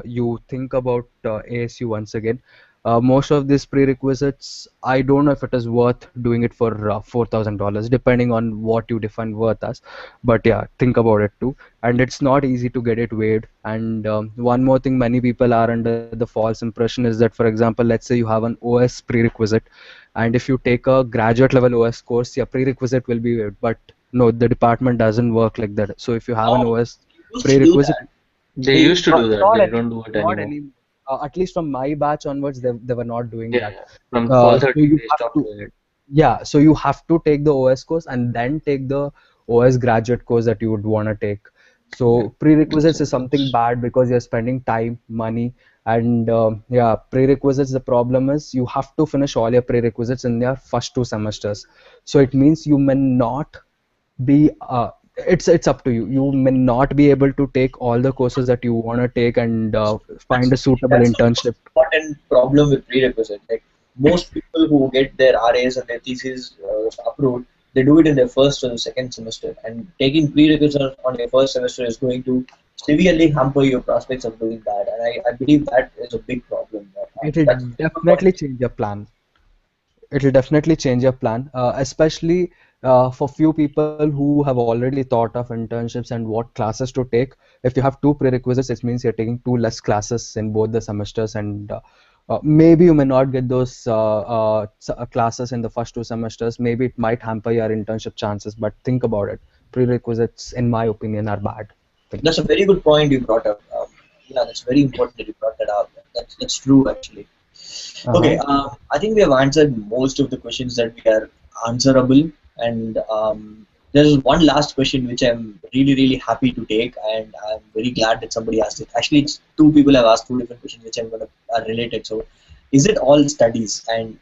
C: you think about ASU once again. Most of these prerequisites, I don't know if it is worth doing it for $4,000, depending on what you define worth as. But yeah, think about it too. And it's not easy to get it waived. And one more thing, many people are under the false impression is that, for example, let's say you have an OS prerequisite, and if you take a graduate level OS course, your prerequisite will be waived. But no, the department doesn't work like that. So if you have an
B: Oh,
C: OS
B: they used to do
C: prerequisite,
B: that.
A: They
B: They
A: used
B: used
A: to
B: to
A: do
C: not,
B: do
A: that.
C: not
A: They
B: that.
A: don't
C: anymore,
A: do it
C: not
A: anymore.
C: anymore. At least from my batch onwards, they were not doing
A: Yeah,
C: that.
A: from fall
C: So
A: 30
C: you
A: they
C: have
A: stopped
C: to,
A: doing it.
C: yeah, so you have to take the OS course and then take the OS graduate course that you would want to take.
A: Yeah,
C: So
A: makes
C: prerequisites is something
A: sense.
C: bad because you're spending time, money, and yeah, prerequisites. The problem is you have to finish all your prerequisites in your first two semesters. So it means you may not be. It's up to you. You may not be able to take all the courses that you want to take and find a suitable
B: That's the
C: internship.
B: most important problem with prerequisite. Like most people who get their RAs and their thesis approved, they do it in their first or second semester. And taking prerequisites on your first semester is going to severely hamper your prospects of doing that. And I believe that is a big problem.
C: It'll
B: That's a good point.
C: definitely change your plan. It'll definitely change your plan, especially for few people who have already thought of internships and what classes to take. If you have two prerequisites, it means you're taking two less classes in both the semesters, and maybe you may not get those classes in the first two semesters. Maybe it might hamper your internship chances, but think about it. Prerequisites, in my opinion, are bad thing.
B: That's a very good point you brought up. Yeah, that's very important that you brought that up. That's true actually. Okay,
C: Uh-huh.
B: I think we have answered most of the questions that we are answerable, and there's one last question which I'm really happy to take, and I'm very glad that somebody asked it. Actually, it's two people have asked two different questions which I'm gonna are related. So, is it all studies? And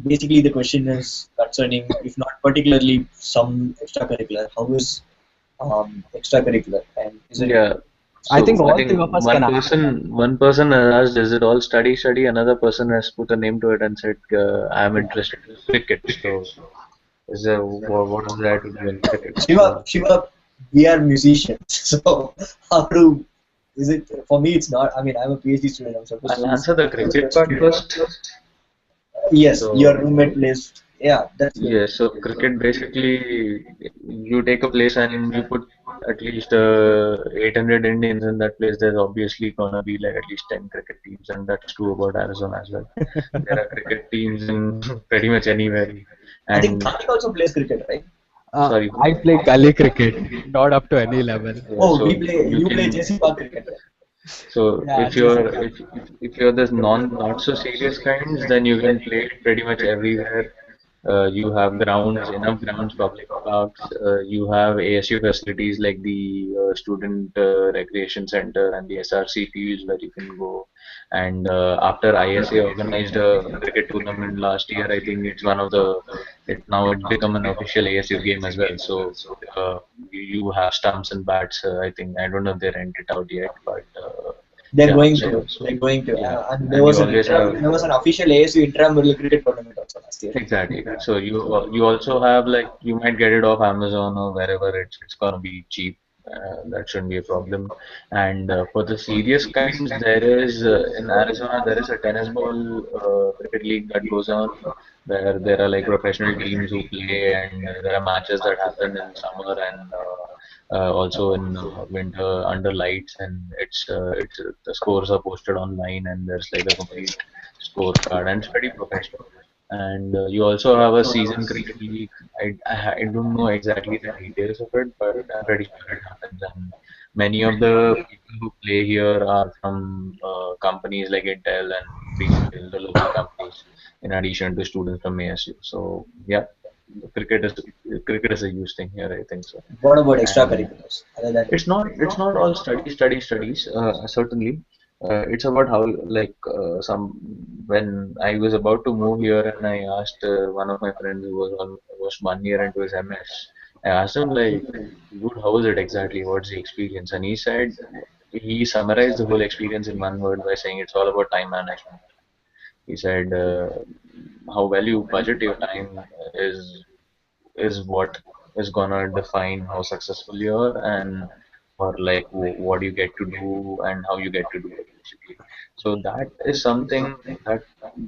B: basically, the question is concerning, if not particularly some extracurricular, how is extracurricular, and is it
A: Yeah.
C: I think
A: So I
C: all
A: think
C: three of us can answer that.
A: one person has asked, is it all study? Another person has put a name to it and said, I'm interested in cricket. So is there what is there to do in cricket? So
B: Shiva, we are musicians, so how do is it for me? It's not. I mean, I'm a PhD student. I'm supposed to
A: I'll
B: be
A: answer the
B: singing.
A: cricket part first.
B: Yes, your
A: So
B: roommate plays Yeah, that's good.
A: Yes, so cricket basically, you take a place and you put at least 800 Indians in that place. There's obviously gonna be like at least 10 cricket teams, and that's true about Arizona as well. There are cricket teams in pretty much anywhere.
B: I think
A: And
B: Karthik also plays cricket, right?
A: sorry, bro.
C: I play gully cricket, not up to any level.
A: Yeah,
B: Oh,
A: so
B: we play.
A: you
B: You play
A: can.
B: JC Park cricket, right?
A: So
C: Yeah, JC Park.
A: if you're this not so serious kinds, then you can play it pretty much everywhere. You have grounds, enough grounds, public parks. You have ASU facilities like the Student Recreation Center and the SRC fields where you can go. And after ISA organized a cricket tournament last year, I think it's one of the it's become an official ASU game as well. So you have stumps and bats. I think I don't know if they rent it out yet, but
B: They're
A: yeah.
B: going to.
A: So
B: They're going to.
A: yeah,
B: And
A: and you always have.
B: there was an official ASU intramural cricket tournament also last year.
A: Exactly. So you also have like you might get it off Amazon or wherever it's gonna be cheap. That shouldn't be a problem. And for the serious kinds, there is in Arizona there is a tennis ball cricket league that goes on where there are like professional teams who play and there are matches that happen in summer and also in winter under lights and it's the scores are posted online and there's like a complete scorecard and it's pretty professional. And you also have a season cricket league. I don't know exactly the details of it, but I'm pretty sure it happens. And many of the people who play here are from companies like Intel and Freescale, the local companies, in addition to students from ASU. So yeah, cricket is cricket is a huge thing here. I think so.
B: What about
A: And
B: extracurriculars other than cricket?
A: it's not all studies. Certainly, it's about how like some when I was about to move here and I asked one of my friends who was 1 year into his MS. I asked him like, "Dude, how was it exactly? What's the experience?" And he said he summarized the whole experience in one word by saying it's all about time management. He said how well you budget your time is what is gonna define how successful you are and or like what you get to do and how you get to do it basically. So that is something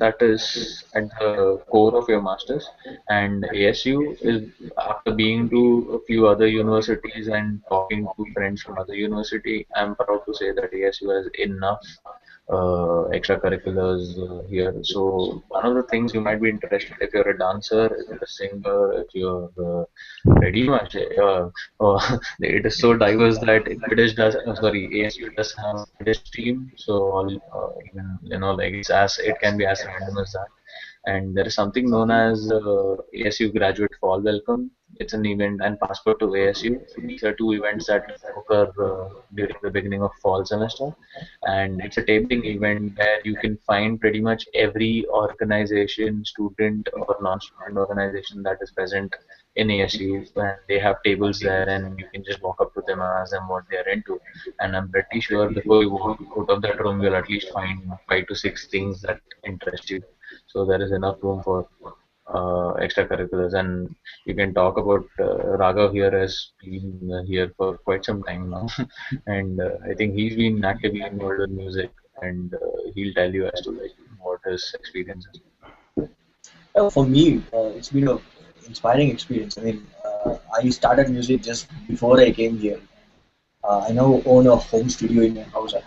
A: that is at the core of your masters. And ASU is after being to a few other universities and talking to friends from other university, I'm proud to say that ASU has enough extracurriculars here. So one of the things you might be interested if you're a dancer, if you're a singer, if you're pretty much it is so diverse that British does sorry ASU does have British team. So all even like it can be as random as that. And there is something known as ASU Graduate Fall Welcome. It's an event and Passport to ASU. These are two events that occur during the beginning of fall semester, and it's a tabling event where you can find pretty much every organization, student or non-student organization that is present in ASU, and they have tables there, and you can just walk up to them and ask them what they are into. And I'm pretty sure before you walk out of that room, you'll at least find 5 to 6 things that interest you. So there is enough room for extracurriculars, and you can talk about Raghav here has been here for quite some time now, and I think he's been actively involved in music, and he'll tell you as to like what his experience is.
B: For me, it's been a inspiring experience. I mean, I started music just before I came here. I now own a home studio in my house. I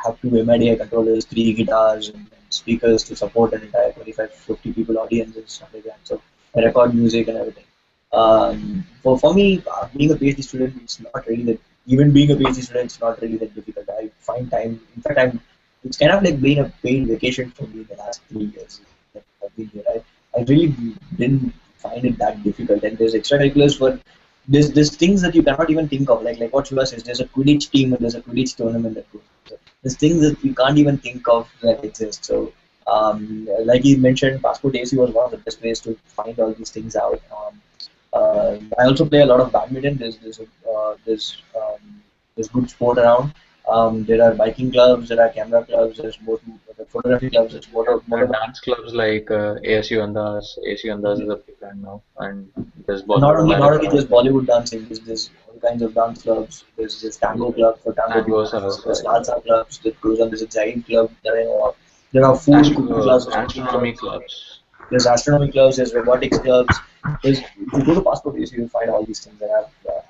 B: have two MIDI controllers, three guitars, and speakers to support an entire 25, 50 people audience and stuff like that. So I record music and everything. For me, being a PhD student, it's not really that. Even being a PhD student, it's not really that difficult. I find time. In fact, it's kind of like being a paid vacation for me the last 3 years that I've been here. I really didn't find it that difficult. And there's extracurriculars for there's things that you cannot even think of, like what Shiva says. There's a Quidditch team and there's a Quidditch tournament that goes. So there's things that you can't even think of that exist. So, like he mentioned, Passport AC was one of the best ways to find all these things out. I also play a lot of badminton. There's good sport around. There are biking clubs, there are camera clubs, there's photography clubs, there's
A: There are dance clubs like ASU Andas. ASU Andas is a big brand now, and there's Bollywood
B: not
A: ballet
B: only
A: club.
B: just Bollywood dancing. There's all kinds of dance clubs. There's this tango club for tango
A: Tangos
B: people.
A: are also
B: There's
A: there.
B: salsa clubs that goes on. There's a giant club that I know of. There are food cooking classes.
A: Astronomy clubs.
B: There's astronomy clubs, there's robotics clubs. There's if you go to Passport Ace, you'll find all these things. And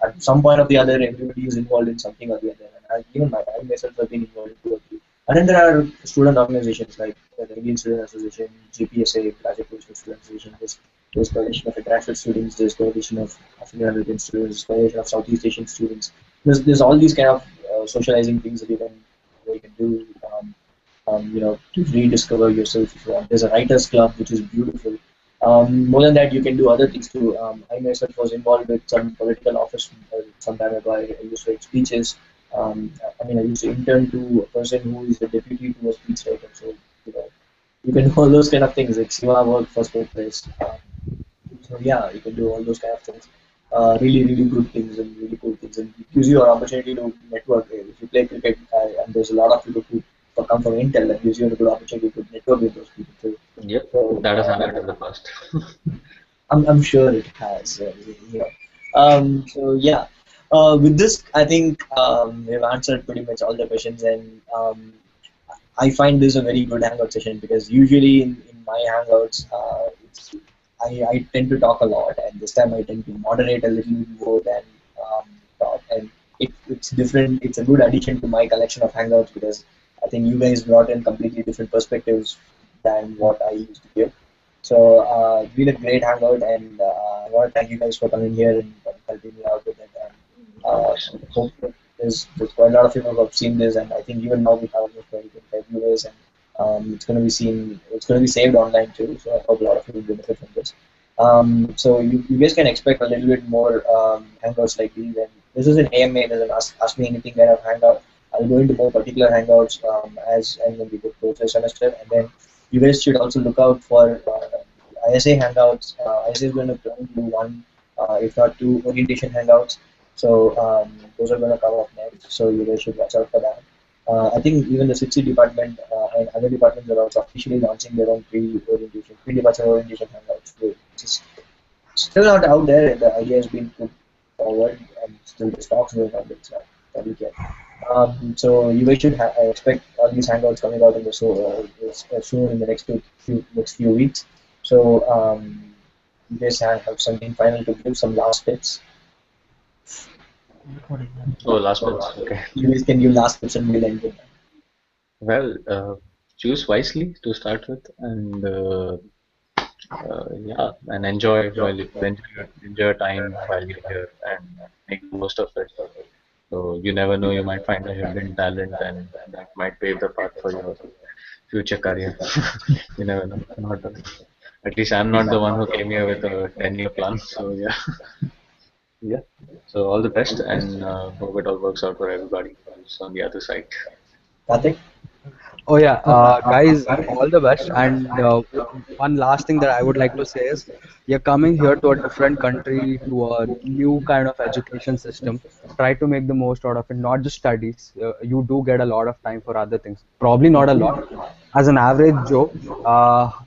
B: at some point or the other, everybody is involved in something or the other. And I myself have been involved in two or three. And then there are student organizations like the Indian Student Association, GPSA, Graduate Professional Student Association. There's coalition of international students. There's coalition of African American students. There's coalition of Southeast Asian students. There's all these kind of socializing things that you can do. To rediscover yourself if you want. There's a writers club which is beautiful. More than that, you can do other things too. I myself was involved with some political office some time ago. I used to write speeches. I used to intern to a person who is the deputy to a speechwriter. So you know, you can do all those kind of things. Like Shiva worked for Sport Press. So yeah, you can do all those kind of things. Really, really good things and really cool things, and it gives you an opportunity to network. If you play cricket, and there's a lot of people who come from Intel, that gives you a good opportunity to network with those people too.
A: Yep,
B: So
A: that has happened in the past.
B: I'm sure it has. You know. So yeah, with this, I think we've answered pretty much all the questions, and I find this a very good hangout session because usually in my hangouts, I tend to talk a lot, and this time I tend to moderate a little bit more than talk, and it's different. It's a good addition to my collection of hangouts because I think you guys brought in completely different perspectives than what I used to give. So it's been a great hangout, and I want to thank you guys for coming here and helping me out with it. And
A: No
B: uh,
A: worries.
B: hope that there's quite a lot of people who have seen this, and I think even now we have almost 25 viewers, and it's going to be seen, it's going to be saved online too. So I hope a lot of people benefit from this. So you guys can expect a little bit more hangouts like these. And this is an AMA, doesn't ask me anything kind of hangout. I'll go into more particular hangouts as and when we get closer to semester, and then you guys should also look out for ISA hangouts. ISA is going to plan to do one, if not two, orientation hangouts. So those are going to come up next. So you guys should watch out for that. I think even the 60 department and other departments are also officially launching their own pre-orientation, pre-departure orientation hangouts, which is still not out there. The idea has been put forward, and still the stocks going on. It's not public yet. So you guys should expect all these hangouts coming out in the soon in the next few weeks. So you guys have something final to give, some last tips.
A: Oh, last bits. Okay.
B: You guys can give last tips and we'll end with that.
A: Well, choose wisely to start with, and yeah, and enjoy your time while you're here, and make the most of it. So you never know, you might find a hidden talent, and that might pave the path for your future career. You never know. Not at least I'm not the one who came here with a 10-year plan. So yeah, yeah. So all the best, and hope it all works out for everybody who's on the other side.
B: Karthik?
C: Oh yeah, guys, all the best. And one last thing that I would like to say is, you're coming here to a different country, to a new kind of education system. Try to make the most out of it, not just studies. You do get a lot of time for other things. Probably not a lot. As an average Joe,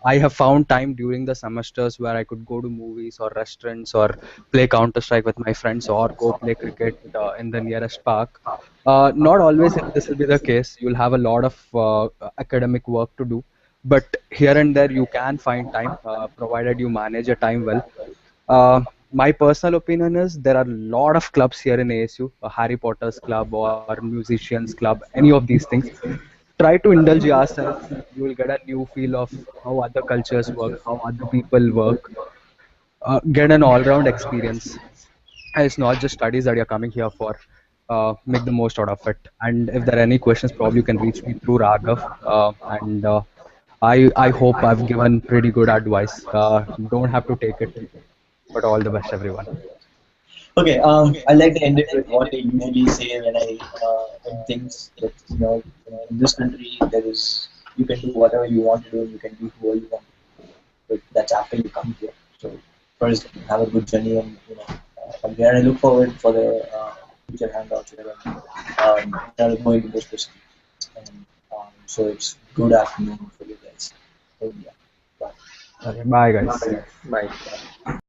C: I have found time during the semesters where I could go to movies or restaurants or play Counter Strike with my friends or go play cricket in the nearest park. Not always this will be the case. You'll have a lot of academic work to do, but here and there you can find time, provided you manage your time well. Uh, my personal opinion is there are a lot of clubs here in ASU, a Harry Potter's club or musicians club, any of these things. Try to indulge yourself. You will get a new feel of how other cultures work, how other people work. Get an all-round experience. It's not just studies that you're coming here for. Make the most out of it. And if there are any questions, probably you can reach me through Raghav. And I hope I've given pretty good advice. Don't have to take it, but all the best, everyone.
B: Okay, I like to end it with what I usually say when things that in this country there is you can do whatever you want to do, you can be who you want to be, but that's after you come here. So first have a good journey, and from here I look forward for the future hangouts where I'll go into those specifics. And so it's good afternoon for you guys. So yeah, bye.
C: Okay, bye, guys.
A: Bye.